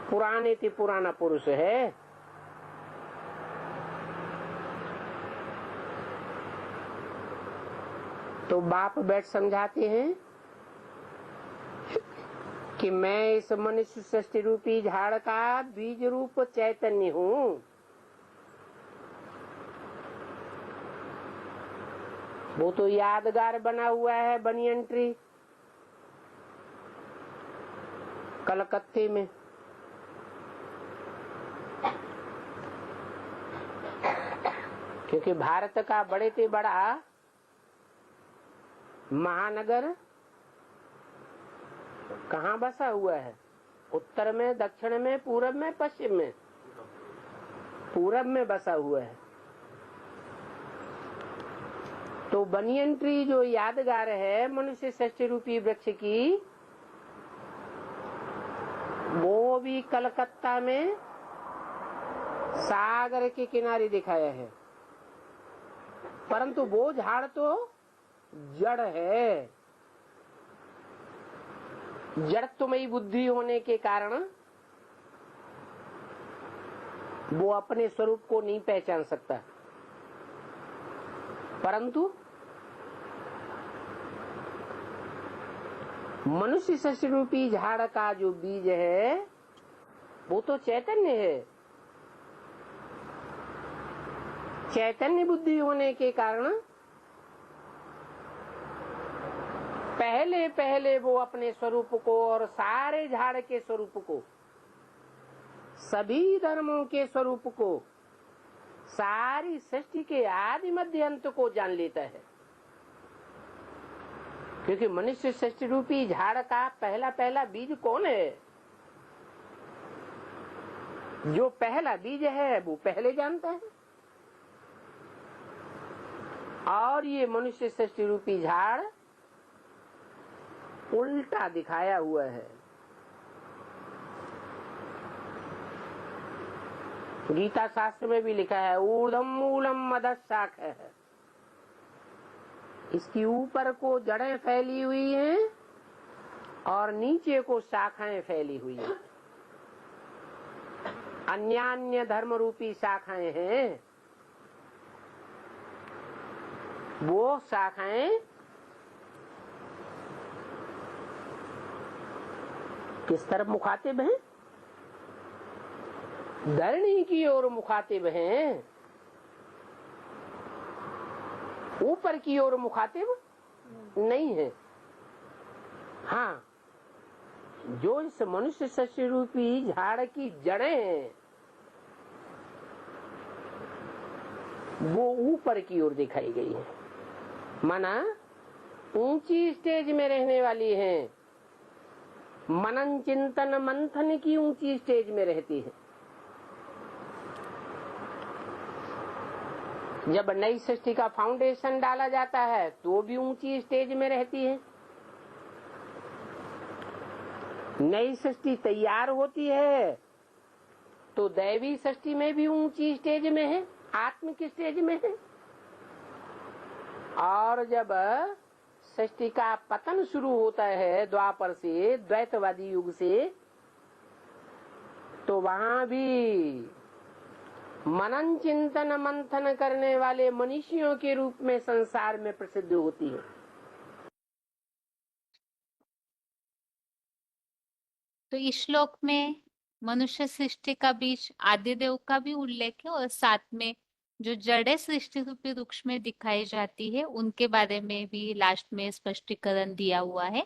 पुराने थी पुराना पुरुष है। तो बाप बैठ समझाते हैं कि मैं इस मनुष्य सृष्टि रूपी झाड़ का बीज रूप चैतन्य हूँ। वो तो यादगार बना हुआ है बनियन ट्री कलकत्ते में। क्योंकि भारत का बड़े से बड़ा महानगर कहाँ बसा हुआ है? उत्तर में, दक्षिण में, पूरब में, पश्चिम में। पूरब में बसा हुआ है। तो बनियन ट्री जो यादगार है मनुष्य सृष्टि रूपी वृक्ष की, वो भी कलकत्ता में सागर के किनारे दिखाया है। परंतु वो झाड़ तो जड़ है, जड़त्वमयी बुद्धि होने के कारण वो अपने स्वरूप को नहीं पहचान सकता, परंतु मनुष्य सृष्टि रूपी झाड़ का जो बीज है वो तो चैतन्य है। चैतन्य बुद्धि होने के कारण पहले पहले वो अपने स्वरूप को और सारे झाड़ के स्वरूप को, सभी धर्मों के स्वरूप को, सारी सृष्टि के आदि मध्य अंत को जान लेता है। क्योंकि मनुष्य सृष्टि रूपी झाड़ का पहला पहला बीज कौन है? जो पहला बीज है वो पहले जानता है। और ये मनुष्य सृष्टि रूपी झाड़ उल्टा दिखाया हुआ है। गीता शास्त्र में भी लिखा है ऊर्ध्वम मूलम अधः शाखा है। इसकी ऊपर को जड़ें फैली हुई हैं और नीचे को शाखाएं फैली हुई हैं। अन्य धर्म रूपी शाखाएं हैं। वो शाखाएं किस तरफ मुखातिब हैं? धरणी की ओर मुखातिब हैं, ऊपर की ओर मुखातिब नहीं है। हाँ, जो इस मनुष्य सृष्टि रूपी झाड़ की जड़ें हैं वो ऊपर की ओर दिखाई गई है, माना ऊंची स्टेज में रहने वाली हैं, मनन चिंतन मंथन की ऊंची स्टेज में रहती है। जब नई सृष्टि का फाउंडेशन डाला जाता है तो भी ऊंची स्टेज में रहती है। नई सृष्टि तैयार होती है तो दैवी सृष्टि में भी ऊंची स्टेज में है, आत्मिक स्टेज में है। और जब सृष्टि का पतन शुरू होता है द्वापर से, द्वैतवादी युग से, तो वहां भी मनन चिंतन मंथन करने वाले मनीषियों के रूप में संसार में प्रसिद्ध होती है। तो इस श्लोक में मनुष्य सृष्टि का बीज आदिदेव का भी उल्लेख है और साथ में जो जड़ें सृष्टि रूपी वृक्ष में दिखाई जाती है उनके बारे में भी लास्ट में स्पष्टीकरण दिया हुआ है।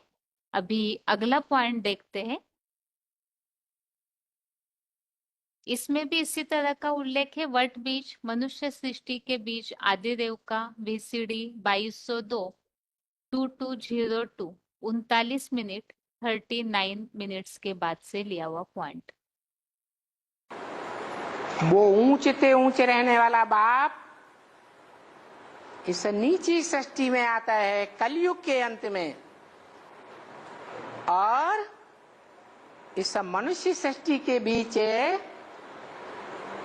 अभी अगला पॉइंट देखते हैं। इसमें भी इसी तरह का उल्लेख है। वट बीज मनुष्य सृष्टि के बीज आदिदेव का VCD 2202 2202 39 मिनट 39 मिनट्स के बाद से लिया हुआ पॉइंट। वो ऊंचते ऊंचे रहने वाला बाप इस नीची सृष्टि में आता है कलयुग के अंत में, और इस मनुष्य सृष्टि के बीच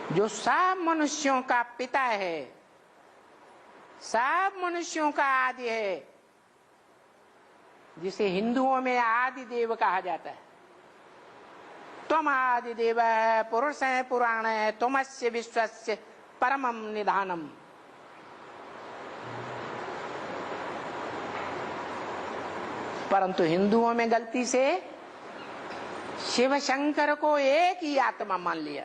जो सब मनुष्यों का पिता है, सब मनुष्यों का आदि है, जिसे हिंदुओं में आदि देव कहा जाता है। त्वम आदि देव है, पुरुष है, पुराण है, त्वमस्य विश्वस्य परमम निधानम। परंतु हिंदुओं में गलती से शिव शंकर को एक ही आत्मा मान लिया।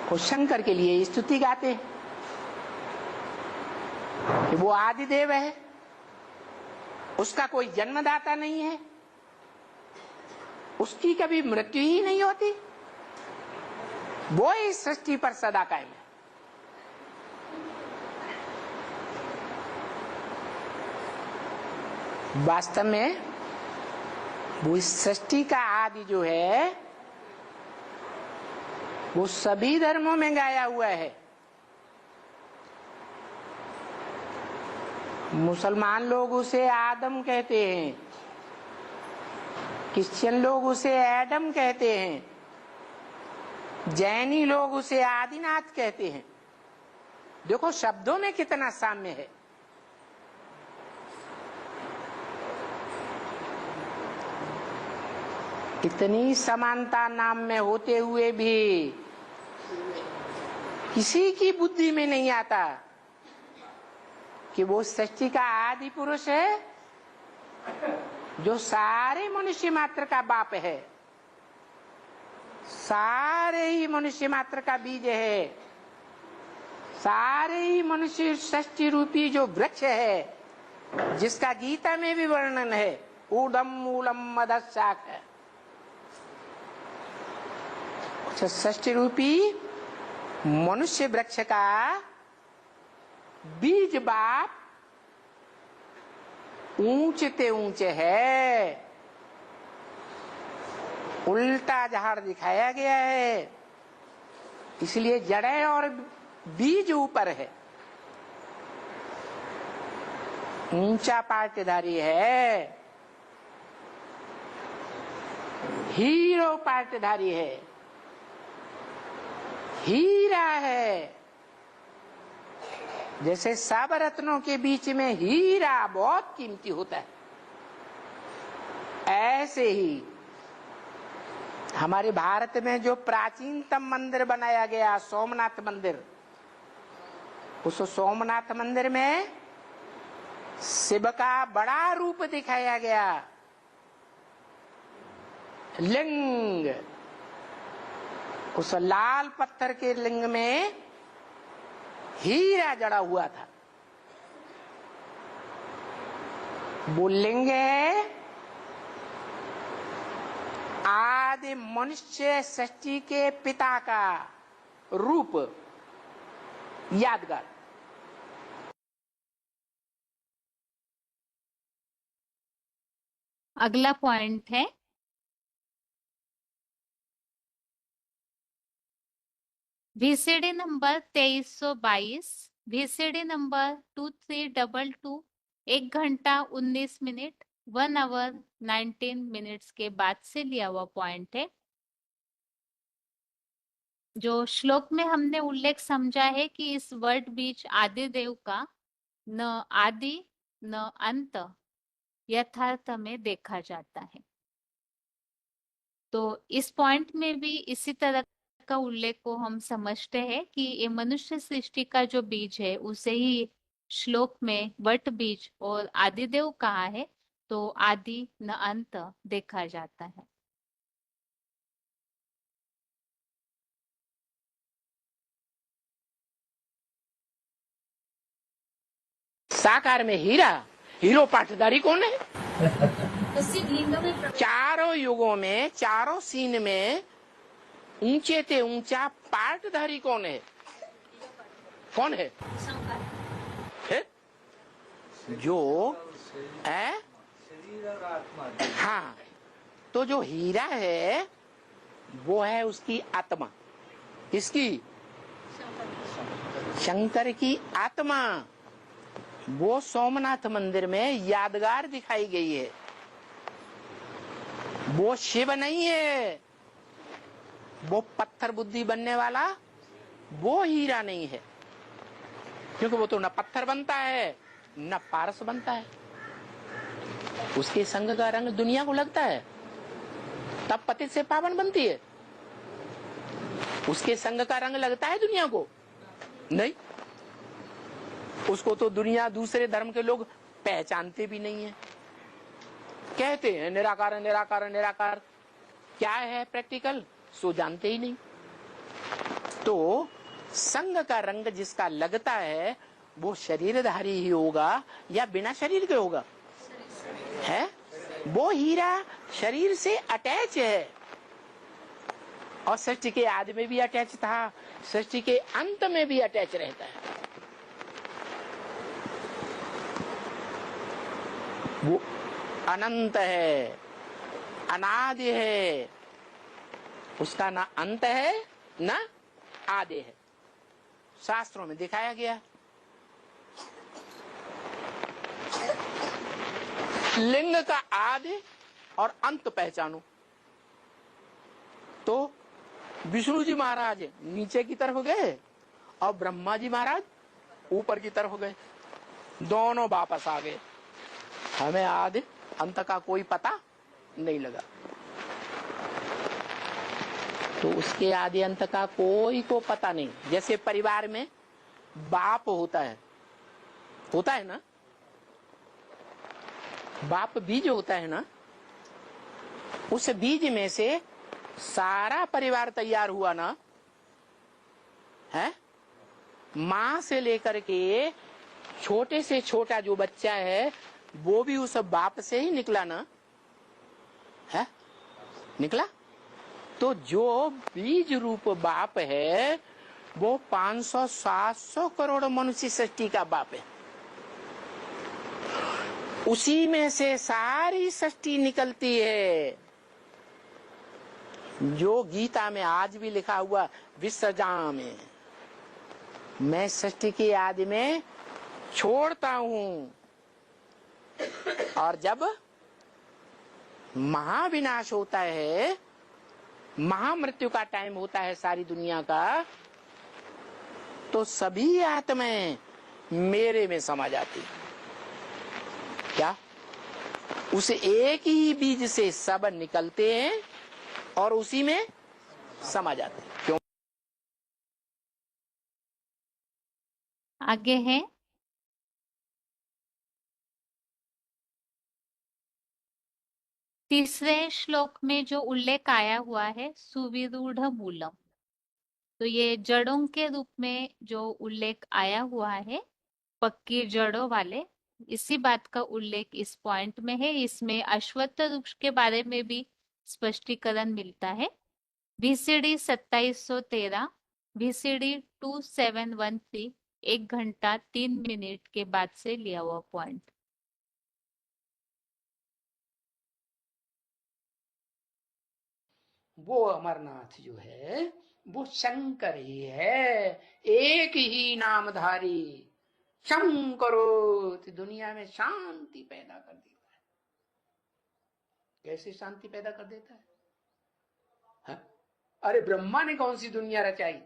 वो शंकर के लिए स्तुति गाते हैं कि वो आदिदेव है, उसका कोई जन्मदाता नहीं है, उसकी कभी मृत्यु ही नहीं होती, वो इस सृष्टि पर सदा कायम है। वास्तव में वो इस सृष्टि का आदि जो है वो सभी धर्मों में गाया हुआ है। मुसलमान लोग उसे आदम कहते हैं, क्रिश्चियन लोग उसे एडम कहते हैं, जैनी लोग उसे आदिनाथ कहते हैं। देखो शब्दों में कितना साम्य है। इतनी समानता नाम में होते हुए भी किसी की बुद्धि में नहीं आता कि वो सृष्टि का आदि पुरुष है, जो सारे मनुष्य मात्र का बाप है, सारे ही मनुष्य मात्र का बीज है, सारे ही मनुष्य सृष्टि रूपी जो वृक्ष है, जिसका गीता में भी वर्णन है, ऊर्ध्वम मूलम मदः शाखा। सृष्टि रूपी मनुष्य वृक्ष का बीज बाप ऊंचते ऊंचे है, उल्टा झाड़ दिखाया गया है, इसलिए जड़ें और बीज ऊपर है, ऊंचा पाटधारी है, हीरो पाटधारी है, हीरा है। जैसे सब रत्नों के बीच में हीरा बहुत कीमती होता है, ऐसे ही हमारे भारत में जो प्राचीनतम मंदिर बनाया गया सोमनाथ मंदिर, उस सोमनाथ मंदिर में शिव का बड़ा रूप दिखाया गया, लिंग। उस लाल पत्थर के लिंग में हीरा जड़ा हुआ था। वो लिंग है आदि मनुष्य सृष्टि के पिता का रूप, यादगार। अगला पॉइंट है VCD नंबर 2322, VCD नंबर 2322, 1 घंटा 19 मिनट 1 आवर 19 मिनट्स के बाद से लिया हुआ पॉइंट है। जो श्लोक में हमने उल्लेख समझा है कि इस वर्ड बीज आदि देव का न आदि न अंत यथार्थ में देखा जाता है। तो इस पॉइंट में भी इसी तरह का उल्लेख को हम समझते हैं कि ये मनुष्य सृष्टि का जो बीज है उसे ही श्लोक में वट बीज और आदिदेव कहा है, तो आदि न अंत देखा जाता है। साकार में हीरा, हीरो पाटधारी कौन है? चारों युगों में, चारों सीन में ऊंचे ते ऊंचा पाटधारी कौन है? कौन है? जो है? हाँ, तो जो हीरा है वो है उसकी आत्मा। किसकी? शंकर की आत्मा। वो सोमनाथ मंदिर में यादगार दिखाई गई है। वो शिव नहीं है, वो पत्थर बुद्धि बनने वाला वो हीरा नहीं है, क्योंकि वो तो न पत्थर बनता है न पारस बनता है। उसके संग का रंग दुनिया को लगता है, तब पतित से पावन बनती है। उसके संग का रंग लगता है दुनिया को? नहीं। उसको तो दुनिया, दूसरे धर्म के लोग पहचानते भी नहीं है। कहते हैं निराकार निराकार निराकार, क्या है प्रैक्टिकल सो जानते ही नहीं। तो संग का रंग जिसका लगता है वो शरीरधारी ही होगा या बिना शरीर के होगा? है वो हीरा शरीर से अटैच है, और सृष्टि के आदि में भी अटैच था, सृष्टि के अंत में भी अटैच रहता है। वो अनंत है, अनादि है, उसका ना अंत है ना आदि है। शास्त्रों में दिखाया गया। लिंग का आदि और अंत पहचानो तो विष्णु जी महाराज नीचे की तरफ गए और ब्रह्मा जी महाराज ऊपर की तरफ गए, दोनों वापस आ गए। हमें आदि अंत का कोई पता नहीं लगा। तो उसके आदि अंत का कोई को पता नहीं। जैसे परिवार में बाप होता है ना, बाप बीज होता है ना, उस बीज में से सारा परिवार तैयार हुआ ना है। मां से लेकर के छोटे से छोटा जो बच्चा है वो भी उस बाप से ही निकला ना है, निकला। तो जो बीज रूप बाप है वो 500-700 करोड़ मनुष्य सृष्टि का बाप है। उसी में से सारी सृष्टि निकलती है। जो गीता में आज भी लिखा हुआ विसर्जन में, मैं सृष्टि की आदि में छोड़ता हूं, और जब महाविनाश होता है, महामृत्यु का टाइम होता है सारी दुनिया का, तो सभी आत्माएं मेरे में समा जाती। क्या उस एक ही बीज से सब निकलते हैं और उसी में समा जाते हैं। क्यों? आगे है तीसरे श्लोक में जो उल्लेख आया हुआ है सुविरूढ़ मूलम, तो ये जड़ों के रूप में जो उल्लेख आया हुआ है, पक्की जड़ों वाले, इसी बात का उल्लेख इस पॉइंट में है। इसमें अश्वत्थ वृक्ष के बारे में भी स्पष्टीकरण मिलता है। VCD 2713, VCD 2713, 1 घंटा 3 मिनट के बाद से लिया हुआ पॉइंट। वो अमरनाथ जो है वो शंकर ही है, एक ही नामधारी। शंकरो दुनिया में शांति पैदा कर देता है। कैसे शांति पैदा कर देता है? हा? अरे ब्रह्मा ने कौन सी दुनिया रचाई?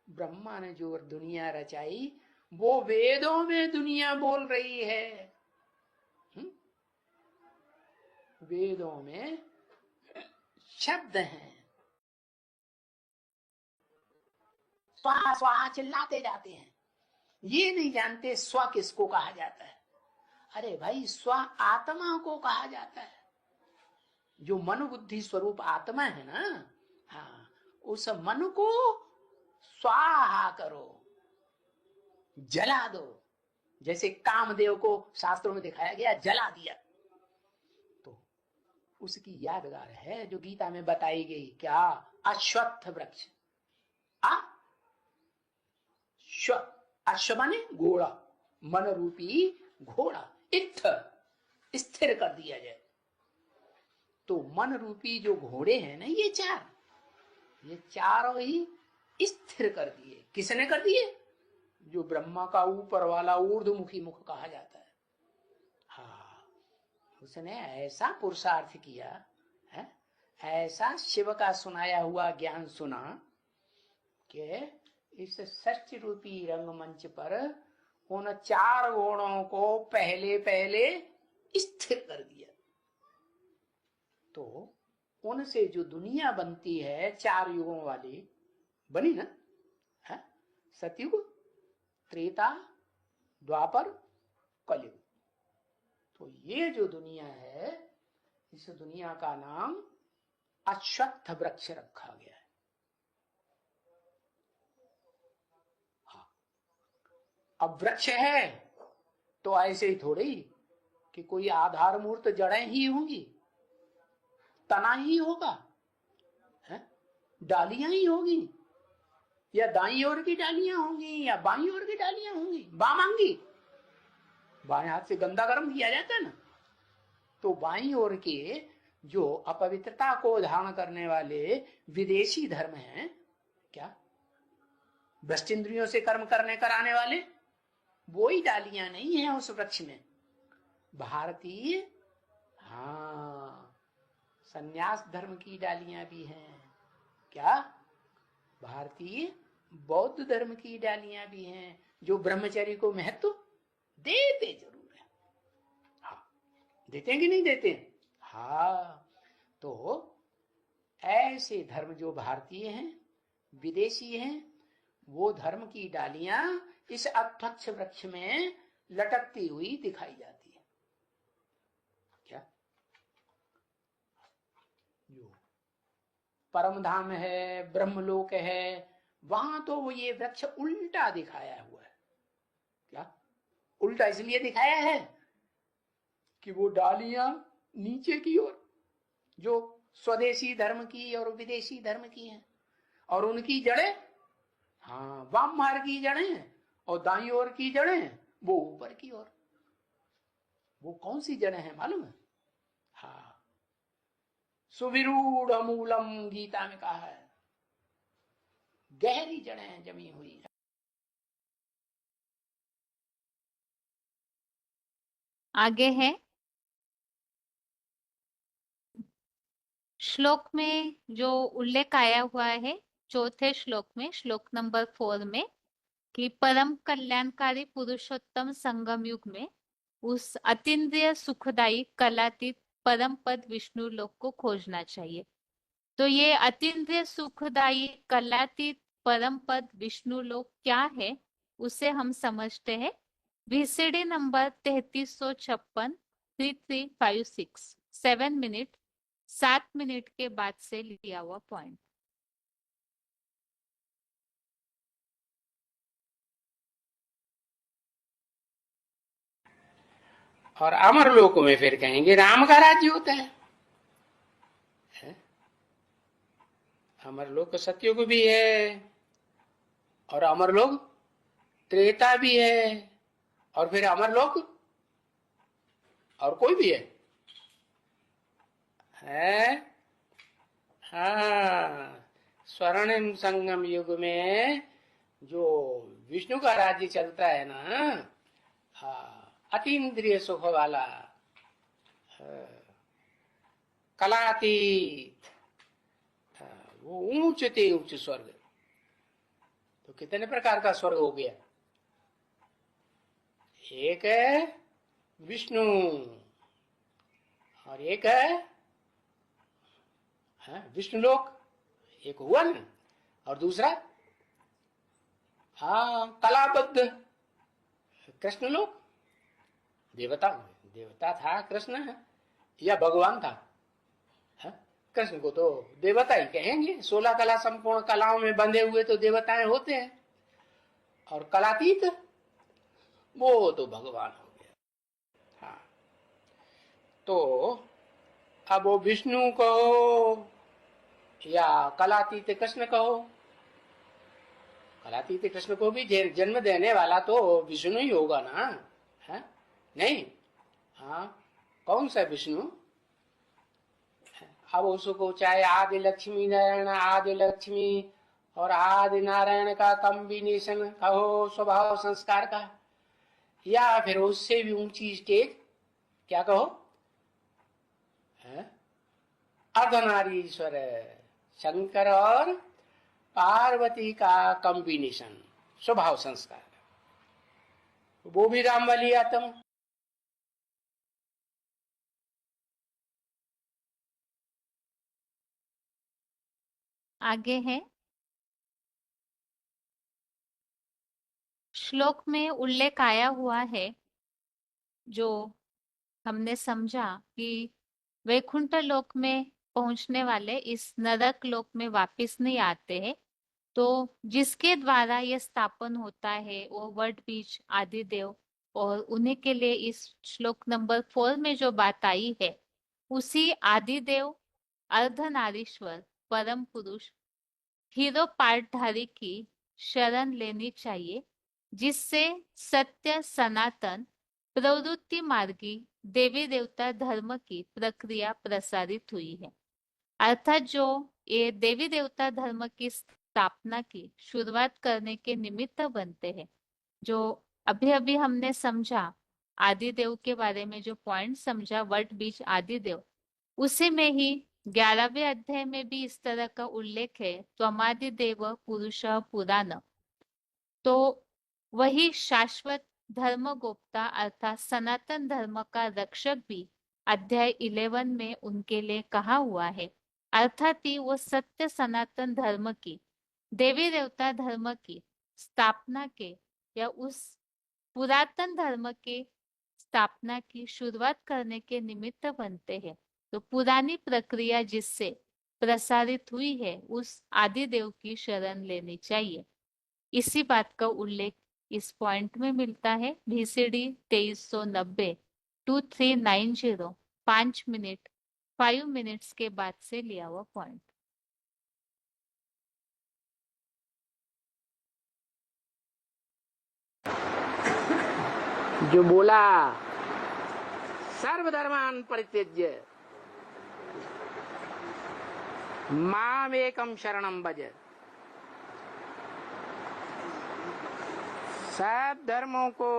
ब्रह्मा ने जो दुनिया रचाई वो वेदों में दुनिया बोल रही है। वेदों में शब्द हैं, स्वाहा स्वाहा चिल्लाते जाते हैं, ये नहीं जानते स्व किसको कहा जाता है। अरे भाई, स्व आत्मा को कहा जाता है। जो मन बुद्धि स्वरूप आत्मा है ना, हाँ, उस मन को स्वाहा करो, जला दो। जैसे कामदेव को शास्त्रों में दिखाया गया, जला दिया। तो उसकी यादगार है जो गीता में बताई गई, क्या? अश्वत्थ वृक्ष। अश्व माने घोड़ा, मन रूपी घोड़ा, स्थिर कर दिया जाए। तो मन रूपी जो घोड़े हैं ना, ये चारों ही स्थिर कर दिए। किसने कर दिए? जो ब्रह्मा का ऊपर वाला ऊर्ध्वमुखी मुख कहा जाता है। हाँ, उसने ऐसा पुरुषार्थ किया है, ऐसा शिव का सुनाया हुआ ज्ञान सुना कि इस सच्च रूपी रंगमंच पर उन 4 घोड़ों को पहले पहले स्थिर कर दिया। तो उनसे जो दुनिया बनती है 4 युगों वाली बनी ना, है? सतयुग, त्रेता, द्वापर, कलयुग। तो ये जो दुनिया है, इस दुनिया का नाम अश्वत्थ वृक्ष रखा गया है। हाँ, अब वृक्ष है तो ऐसे ही थोड़ी कि कोई आधार मूर्त जड़ें ही होंगी, तना ही होगा, है? डालियां ही होगी, या दाईं ओर की डालियां होंगी या बाईं ओर की डालियां होंगी। बामांगी, बाएं हाथ से गंदा गर्म किया जाता है ना, तो बाईं ओर के जो अपवित्रता को धारण करने वाले विदेशी धर्म हैं, क्या भ्रष्ट इंद्रियों से कर्म करने कराने वाले, वो ही डालियां नहीं है उस वृक्ष में। भारतीय, हाँ, संन्यास धर्म की डालियां भी हैं। क्या? भारतीय बौद्ध धर्म की डालियां भी हैं, जो ब्रह्मचर्य को महत्व देते जरूर है। हाँ, देते हैं कि नहीं देते? हाँ, तो ऐसे धर्म जो भारतीय हैं, विदेशी हैं, वो धर्म की डालियां इस अध्यक्ष वृक्ष में लटकती हुई दिखाई जाती है। क्या जो परम धाम है, ब्रह्मलोक है, वहां तो वो ये वृक्ष उल्टा दिखाया हुआ है। क्या उल्टा इसलिए दिखाया है कि वो डालियां नीचे की ओर जो स्वदेशी धर्म की और विदेशी धर्म की हैं, और उनकी जड़ें, हाँ, वाम मार्ग की जड़ें हैं, और दाई ओर की जड़ें वो ऊपर की ओर। वो कौन सी जड़ें हैं मालूम है? हाँ, सुविरूढ़ मूलम गीता में कहा है, गहरी जड़ें जमी हुई है। आगे है श्लोक में जो उल्लेख आया हुआ है चौथे श्लोक में, श्लोक नंबर 4 में, कि परम कल्याणकारी पुरुषोत्तम संगम युग में उस अतीन्द्रिय सुखदायी कलातीत परम पद विष्णु लोक को खोजना चाहिए। तो ये अतीन्द्रिय सुखदायी कलातीत परम पद विष्णु लोक क्या है उसे हम समझते हैं। VCD नंबर 3356 3356 7 मिनट के बाद से लिया हुआ पॉइंट। और अमर लोक में फिर कहेंगे राम का राज्य होता है। अमर लोक सत्युग भी है, और अमर लोक त्रेता भी है, और फिर अमर लोक और कोई भी है? हाँ, स्वर्णिम संगम युग में जो विष्णु का राज्य चलता है ना, हाँ, अतीन्द्रिय सुख वाला, कलातीत, वो ऊंच ते ऊंच स्वर्ग। तो कितने प्रकार का स्वर्ग हो गया? एक है विष्णु, और एक है विष्णुलोक, एक हुआ ना, और दूसरा कलाबद्ध कृष्णलोक। देवता था कृष्ण, या भगवान था? कृष्ण को तो देवता ही कहेंगे। 16 कला संपूर्ण कलाओं में बंधे हुए तो देवताएं होते हैं, और कलातीत वो तो भगवान हो गया। हाँ, तो अब वो विष्णु कहो या कलातीत कृष्ण कहो, कलातीत कृष्ण को भी जन्म देने वाला तो विष्णु ही होगा ना, है नहीं? हाँ, कौन सा विष्णु? अब उसको चाहे आदि लक्ष्मी नारायण, आदि लक्ष्मी और आदि नारायण का कॉम्बिनेशन कहो, स्वभाव संस्कार का, या फिर उससे भी ऊंची स्टेज क्या कहो, अर्धनारीश्वर शंकर और पार्वती का कॉम्बिनेशन, स्वभाव संस्कार, वो भी राम वाली आत्म। आगे है श्लोक में उल्लेख आया हुआ है, जो हमने समझा कि वैकुंठ लोक में पहुंचने वाले इस नरक लोक में वापस नहीं आते हैं। तो जिसके द्वारा यह स्थापन होता है वो वट बीज आदिदेव, और उन्हीं के लिए इस श्लोक नंबर 4 में जो बात आई है, उसी आदिदेव अर्धनारीश्वर परम पुरुष हीरो पाठधारी की शरण लेनी चाहिए, जिससे सत्य सनातन प्रवृत्ति मार्गी देवी देवता धर्म की प्रक्रिया प्रसारित हुई है। अर्थात जो ये देवी देवता धर्म की स्थापना की शुरुआत करने के निमित्त बनते हैं, जो अभी अभी हमने समझा आदिदेव के बारे में, जो पॉइंट समझा वट बीज आदिदेव, उसी में ही 11वें अध्याय में भी इस तरह का उल्लेख है, त्वमादिदेव पुरुष पुराण। तो वही शाश्वत धर्म गोप्ता अर्थात सनातन धर्म का रक्षक भी अध्याय 11 में उनके लिए कहा हुआ है। अर्थात ही वो सत्य सनातन धर्म की, देवी देवता धर्म की स्थापना के या उस पुरातन धर्म के स्थापना की शुरुआत करने के निमित्त बनते हैं। तो पुरानी प्रक्रिया जिससे प्रसारित हुई है उस आदि देव की शरण लेनी चाहिए। इसी बात का उल्लेख इस पॉइंट में मिलता है। VCD 2390 2390 5 मिनट 5 मिनट्स के बाद से लिया हुआ पॉइंट। जो बोला सर्वधर्मान परित्यज्य मामेकम शरणम भज, सब धर्मों को,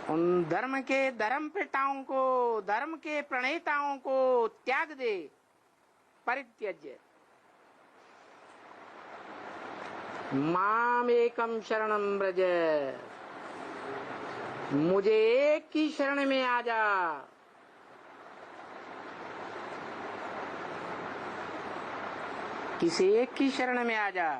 उन धर्म के धर्म पिताओं को, धर्म के प्रणेताओं को त्याग दे, परित्यज्य मामेकम शरणम ब्रज, मुझे एक की शरण में आ जा। किसी एक की शरण में आ जा।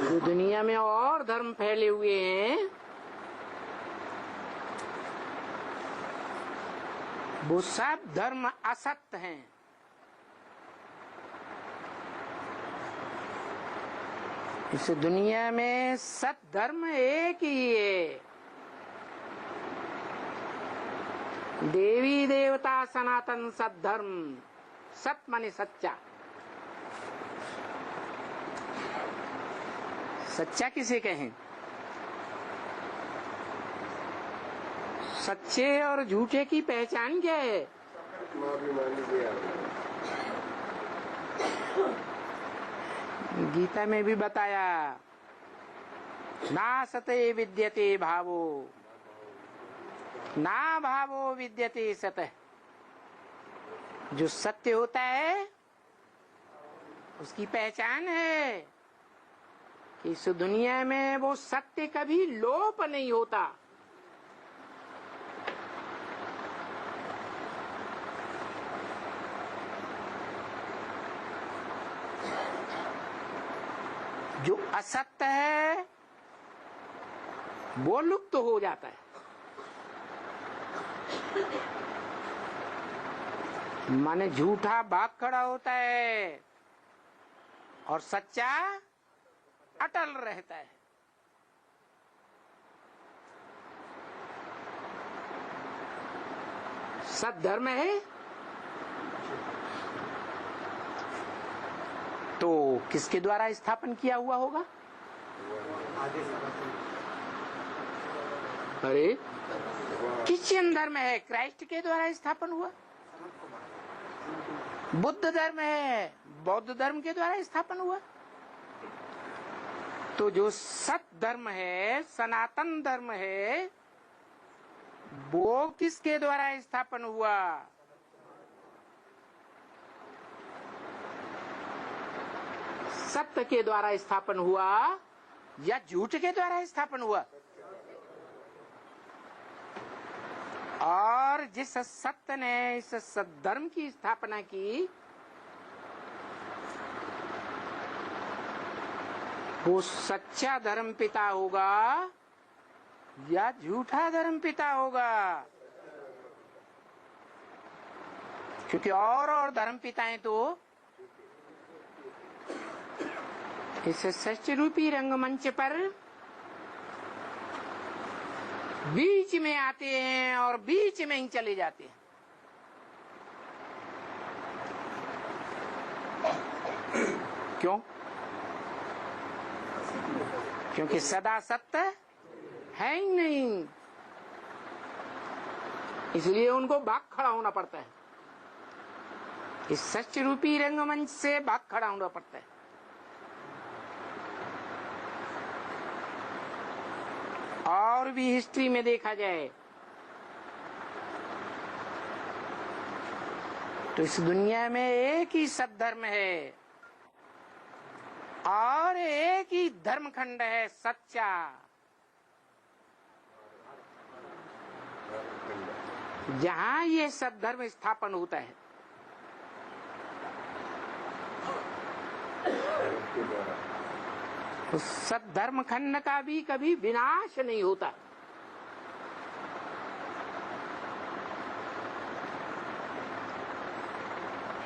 जो दुनिया में और धर्म फैले हुए हैं वो सब धर्म असत्य हैं। इस दुनिया में सत धर्म एक ही है, देवी देवता सनातन सत धर्म। सत माने सच्चा। सच्चा किसे कहें? सच्चे और झूठे की पहचान क्या है? गीता में भी बताया, ना सते विद्यते भावो, ना भावो विद्यते सतः। जो सत्य होता है उसकी पहचान है कि इस दुनिया में वो सत्य कभी लोप नहीं होता। जो असत्य है वो लुप्त हो जाता है। माने झूठा भाग खड़ा होता है और सच्चा अटल रहता है। सत धर्म है तो किसके द्वारा स्थापन किया हुआ होगा? अरे क्रिश्चियन धर्म है, क्राइस्ट के द्वारा स्थापन हुआ। बुद्ध धर्म है, बौद्ध धर्म के द्वारा स्थापन हुआ। तो जो सत धर्म है, सनातन धर्म है, वो किसके द्वारा स्थापन हुआ? सत्य के द्वारा स्थापन हुआ या झूठ के द्वारा स्थापन हुआ? और जिस सत्य ने इस सद्धर्म की स्थापना की वो सच्चा धर्म पिता होगा या झूठा धर्म पिता होगा? क्योंकि और धर्म पिताएं तो इस सच रूपी रंगमंच पर बीच में आते हैं और बीच में ही चले जाते हैं। क्यों? क्योंकि सदा सत्य है ही नहीं, इसलिए उनको भाग खड़ा होना पड़ता है। इस सच रूपी रंगमंच से भाग खड़ा होना पड़ता है। और भी हिस्ट्री में देखा जाए तो इस दुनिया में एक ही सद्धर्म है और एक ही धर्मखंड है सच्चा। जहां ये सद्धर्म स्थापन होता है उस सद्धर्म खंड का भी कभी विनाश नहीं होता।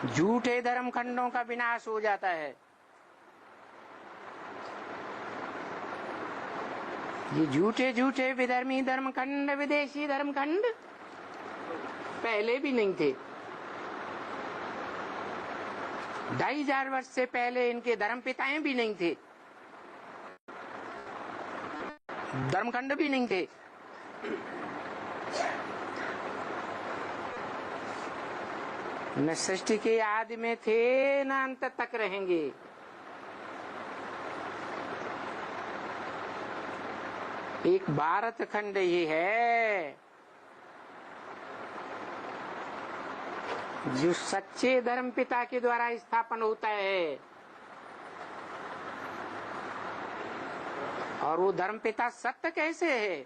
झूठे धर्म खंडों का विनाश हो जाता है। ये झूठे झूठे विधर्मी धर्म खंड, विदेशी धर्म खंड पहले भी नहीं थे। 2500 वर्ष से पहले इनके धर्म पिताएं भी नहीं थे, धर्मखंड भी नहीं थे। न सृष्टि के आदि में थे, न अंत तक रहेंगे। एक भारत खंड ही है जो सच्चे धर्म पिता के द्वारा स्थापन होता है, और वो धर्म पिता सत्य कैसे है?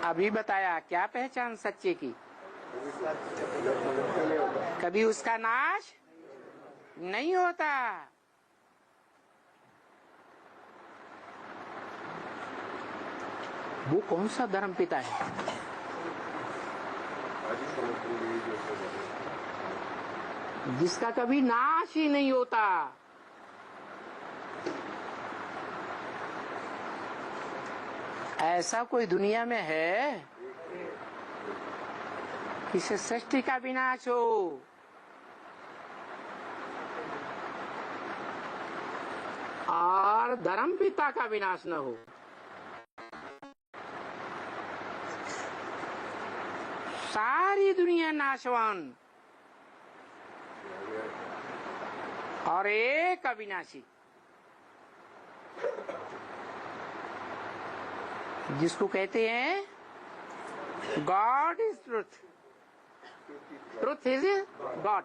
अभी बताया। क्या पहचान सच्चे की? कभी उसका नाश नहीं होता। वो कौन सा धर्म पिता है? जिसका कभी नाश ही नहीं होता। ऐसा कोई दुनिया में है किसी सृष्टि का विनाश हो? और धर्म पिता का विनाश न हो? सारी दुनिया नाशवान और एक अविनाशी, जिसको कहते हैं God is truth, truth is God.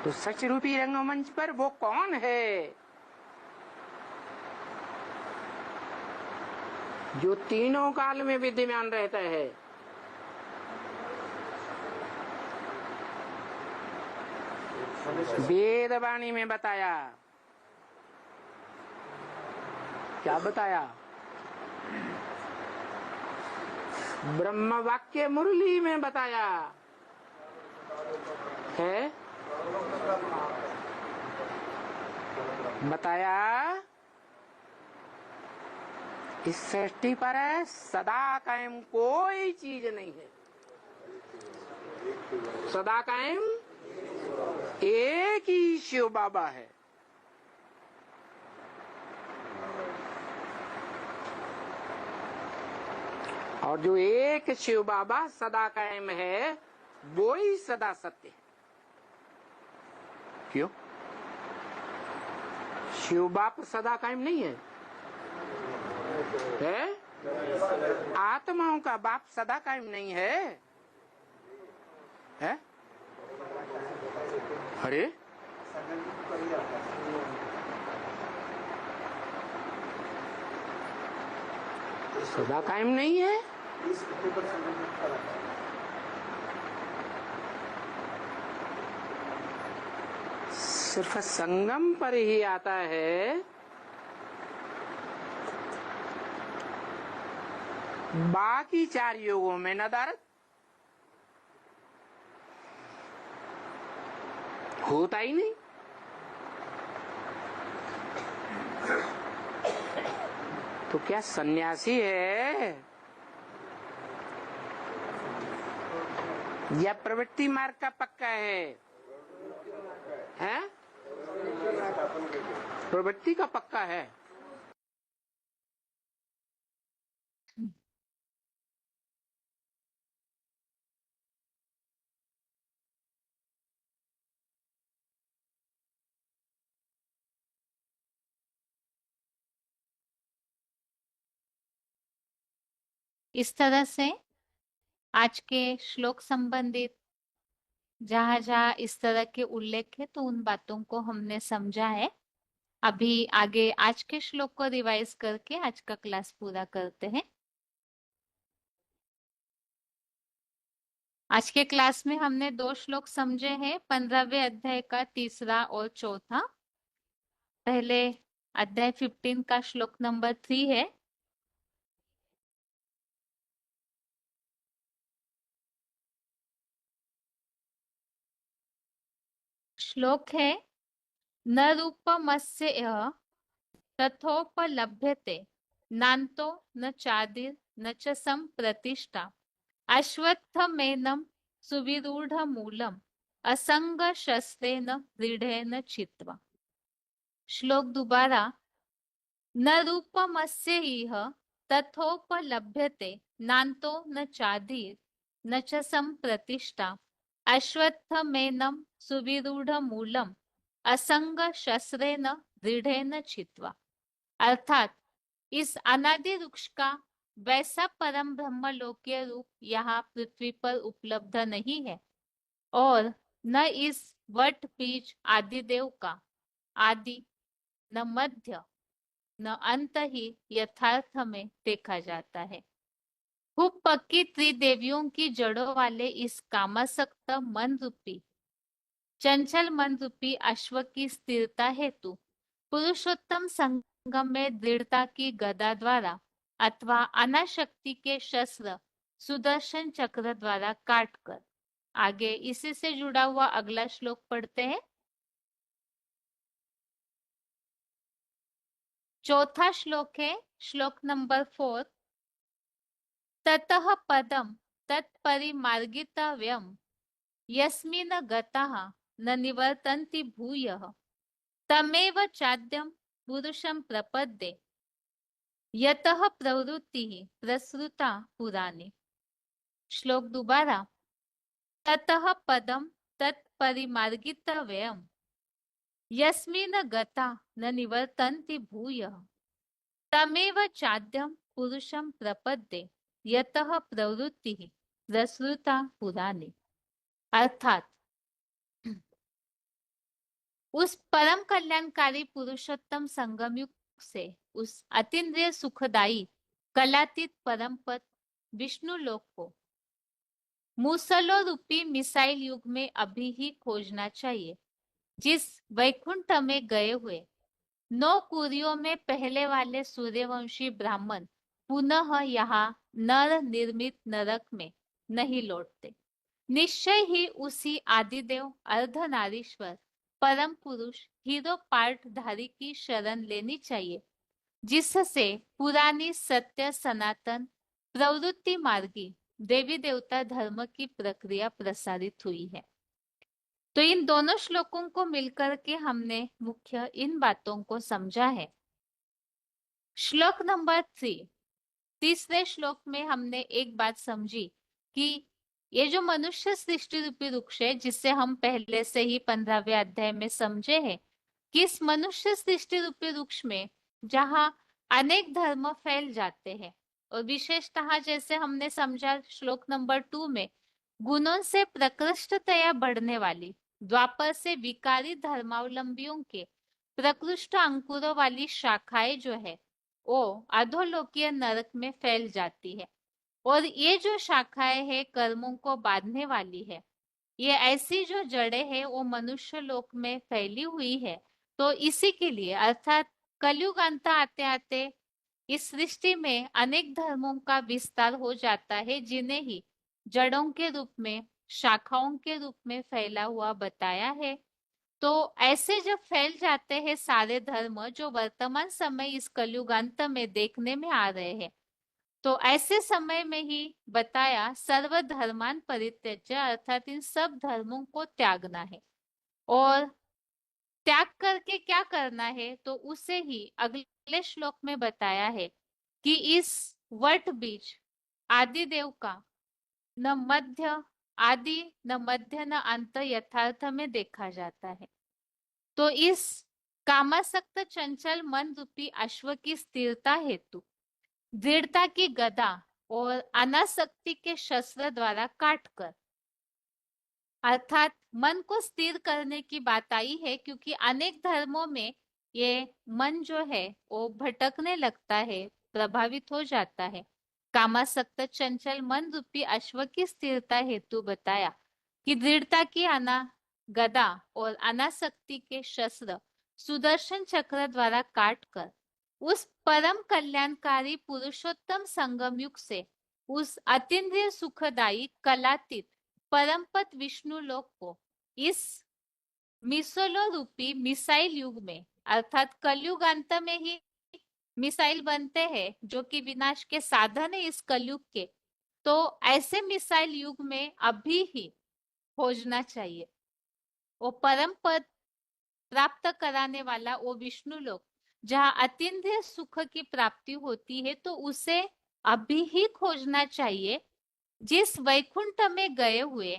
तो सच रूपी रंगमंच पर वो कौन है जो तीनों काल में विद्यमान रहता है? वेद वाणी में बताया। क्या बताया? ब्रह्म वाक्य मुरली में बताया है। बताया इस सृष्टि पर सदा कायम कोई चीज नहीं है। सदा कायम एक ही शिव बाबा है। और जो एक शिव बाबा सदा कायम है वो ही सदा सत्य है। क्यों? शिव बाप सदा कायम नहीं है, है? आत्माओं का बाप सदा कायम नहीं है, है? अरे सदा कायम नहीं है। सिर्फ संगम पर ही आता है। बाकी 4 योगों में नदारत होता ही नहीं। तो क्या सन्यासी है या प्रवृत्ति मार्ग का पक्का है? हैं? प्रवृत्ति का पक्का है। इस तरह से आज के श्लोक संबंधित जहां जहां इस तरह के उल्लेख है तो उन बातों को हमने समझा है। अभी आगे आज के श्लोक को रिवाइज करके आज का क्लास पूरा करते हैं। आज के क्लास में हमने 2 श्लोक समझे हैं, 15वें अध्याय का तीसरा और चौथा। पहले अध्याय 15 का श्लोक नंबर 3 है। श्लोक है न रूपमस्य यः तथोपलभ्यते नान्तो न चादिर् न च संप्रतिष्ठा अश्वत्थमेनं सुविरूढ़मूलम् असंगशस्त्रेण दृढ़ेन चित्वा। श्लोक दोबारा न रूपमस्य इह तथोपलभ्यते नान्तो न चादिर् न च संप्रतिष्ठा अश्वत्थमेनं सुविरूढ़मूलम् असंग शस्त्रेण दृढ़ेन चित्वा। अर्थात इस अनादि वृक्ष का वैसा परम ब्रह्मलोकीय रूप यहाँ पृथ्वी पर उपलब्ध नहीं है और न इस वट बीज आदिदेव का आदि न मध्य न अंत ही यथार्थ में देखा जाता है। खूब पक्की त्रिदेवियों की जड़ों वाले इस कामासक्त मन रूपी चंचल मन रूपी अश्व की स्थिरता हेतु पुरुषोत्तम संगम में दृढ़ता की गदा द्वारा अथवा अनाशक्ति के शस्त्र सुदर्शन चक्र द्वारा काटकर। आगे इसी से जुड़ा हुआ अगला श्लोक पढ़ते हैं। चौथा श्लोक है श्लोक नंबर 4। ततः पदम तत्परिमार्गितव्यम यस्मिन् गताः न निवर्तन्ति भूयः तमेव चाद्यं पुरुषं प्रपद्ये यतः प्रवृत्तिः प्रसृता पुराणे। श्लोक दोबारा ततः पदम तत्परिमार्गितव्यम यस्मिन् गता न निवर्तन्ति भूयः तमेव चाद्यं पुरुषं प्रपद्ये यतः प्रवृत्तिः प्रसृता पुराणे। अर्थात उस परम कल्याणकारी पुरुषोत्तम संगम युग से उस अतीन्द्रिय सुखदायी कलातीत परम पद विष्णु लोक को मूसलो रूपी मिसाइल युग में अभी ही खोजना चाहिए, जिस वैकुंठ में गए हुए 9 कुरियों में पहले वाले सूर्यवंशी ब्राह्मण पुनः यहाँ नर निर्मित नरक में नहीं लौटते। निश्चय ही उसी आदिदेव अर्धनारीश्वर परम पुरुष हीरो पार्टधारी की शरण लेनी चाहिए, जिससे पुरानी सत्य सनातन प्रवृत्ति मार्गी देवी देवता धर्म की प्रक्रिया प्रसारित हुई है। तो इन दोनों श्लोकों को मिलकर के हमने मुख्य इन बातों को समझा है। श्लोक नंबर 3, तीसरे श्लोक में हमने एक बात समझी कि ये जो मनुष्य सृष्टि रूपी वृक्ष है, जिससे हम पहले से ही 15वें अध्याय में समझे हैं कि इस मनुष्य सृष्टि रूपी वृक्ष में जहाँ अनेक धर्म फैल जाते हैं और विशेषतः जैसे हमने समझा श्लोक नंबर 2 में गुणों से प्रकृष्टतया बढ़ने वाली द्वापर से विकारी धर्मावलंबियों के प्रकृष्ट अंकुरों वाली शाखाएं जो है वो अधोलोकीय नरक में फैल जाती है और ये जो शाखाएं है कर्मों को बांधने वाली है, ये ऐसी जो जड़ें है वो मनुष्य लोक में फैली हुई है। तो इसी के लिए अर्थात कलयुग अंत आते आते इस सृष्टि में अनेक धर्मों का विस्तार हो जाता है, जिन्हें ही जड़ों के रूप में शाखाओं के रूप में फैला हुआ बताया है। तो ऐसे जब फैल जाते हैं सारे धर्म जो वर्तमान समय इस कलयुग अंत में देखने में आ रहे हैं, तो ऐसे समय में ही बताया सर्वधर्मान परित्यज्य, अर्थात इन सब धर्मों को त्यागना है। और त्याग करके क्या करना है, तो उसे ही अगले श्लोक में बताया है कि इस वट बीज आदि देव का न मध्य आदि न मध्य न अंत यथार्थ में देखा जाता है। तो इस कामासक्त चंचल मन रूपी अश्व की स्थिरता हेतु दृढ़ता की गदा और अनासक्ति के शस्त्र द्वारा काटकर, अर्थात मन को स्थिर करने की बात आई है, क्योंकि अनेक धर्मों में ये मन जो है वो भटकने लगता है, प्रभावित हो जाता है। कामासक्त चंचल मन रूपी अश्व की स्थिरता हेतु बताया कि दृढ़ता की गदा और अनासक्ति के शस्त्र सुदर्शन चक्र द्वारा काट कर उस परम कल्याणकारी पुरुषोत्तम संगम युग से उस अतीन्द्रिय सुखदायी कलातीत परम पद विष्णु लोक को इस मिसोलो रूपी मिसाइल युग में, अर्थात कलयुग अंत में ही मिसाइल बनते हैं जो कि विनाश के साधन है इस कलयुग के, तो ऐसे मिसाइल युग में अभी ही खोजना चाहिए। वो परम पद प्राप्त कराने वाला वो विष्णु लोक जहाँ अतीन्द्रिय सुख की प्राप्ति होती है, तो उसे अभी ही खोजना चाहिए। जिस वैकुंठ में गए हुए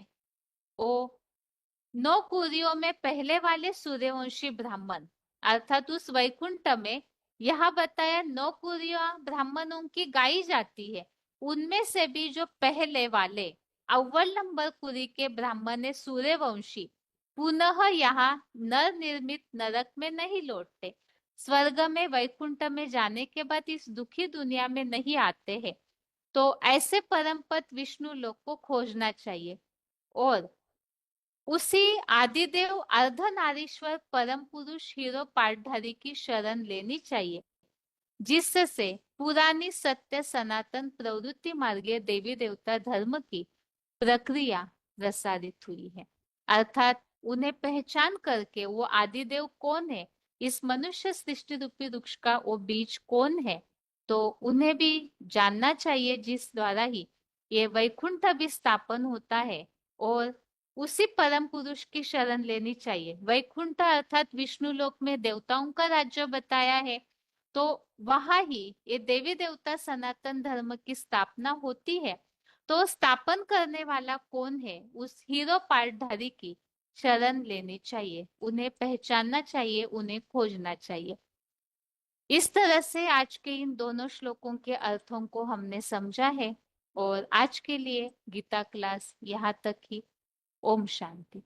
वो 9 कुरियों में पहले वाले सूर्यवंशी ब्राह्मण, अर्थात उस वैकुंठ में यह बताया 9 कुरिया ब्राह्मणों की गाई जाती है, उनमें से भी जो पहले वाले अव्वल नंबर कुरी के ब्राह्मण है सूर्यवंशी, पुनः यहाँ नर निर्मित नरक में नहीं लौटते, स्वर्ग में वैकुंठ में जाने के बाद इस दुखी दुनिया में नहीं आते हैं। तो ऐसे परम पद विष्णु लोक को खोजना चाहिए और उसी आदिदेव अर्धनारीश्वर परम पुरुष हीरो पाठधारी की शरण लेनी चाहिए, जिससे पुरानी सत्य सनातन प्रवृत्ति मार्गीय देवी देवता धर्म की प्रक्रिया प्रसारित हुई है। अर्थात उन्हें पहचान करके वो आदिदेव कौन है, इस मनुष्य सृष्टि रूपी वृक्ष का वो बीज कौन है, तो उन्हें भी जानना चाहिए, जिस द्वारा ही ये वैकुंठ भी स्थापन होता है। और उसी परम पुरुष की शरण लेनी चाहिए। वैकुंठ अर्थात विष्णु लोक में देवताओं का राज्य बताया है, तो वहां ही ये देवी देवता सनातन धर्म की स्थापना होती है। तो स्थापन करने वाला कौन है, उस हीरो पाठधारी की शरण लेनी चाहिए, उन्हें पहचानना चाहिए, उन्हें खोजना चाहिए। इस तरह से आज के इन दोनों श्लोकों के अर्थों को हमने समझा है और आज के लिए गीता क्लास यहाँ तक ही। ओम शांति।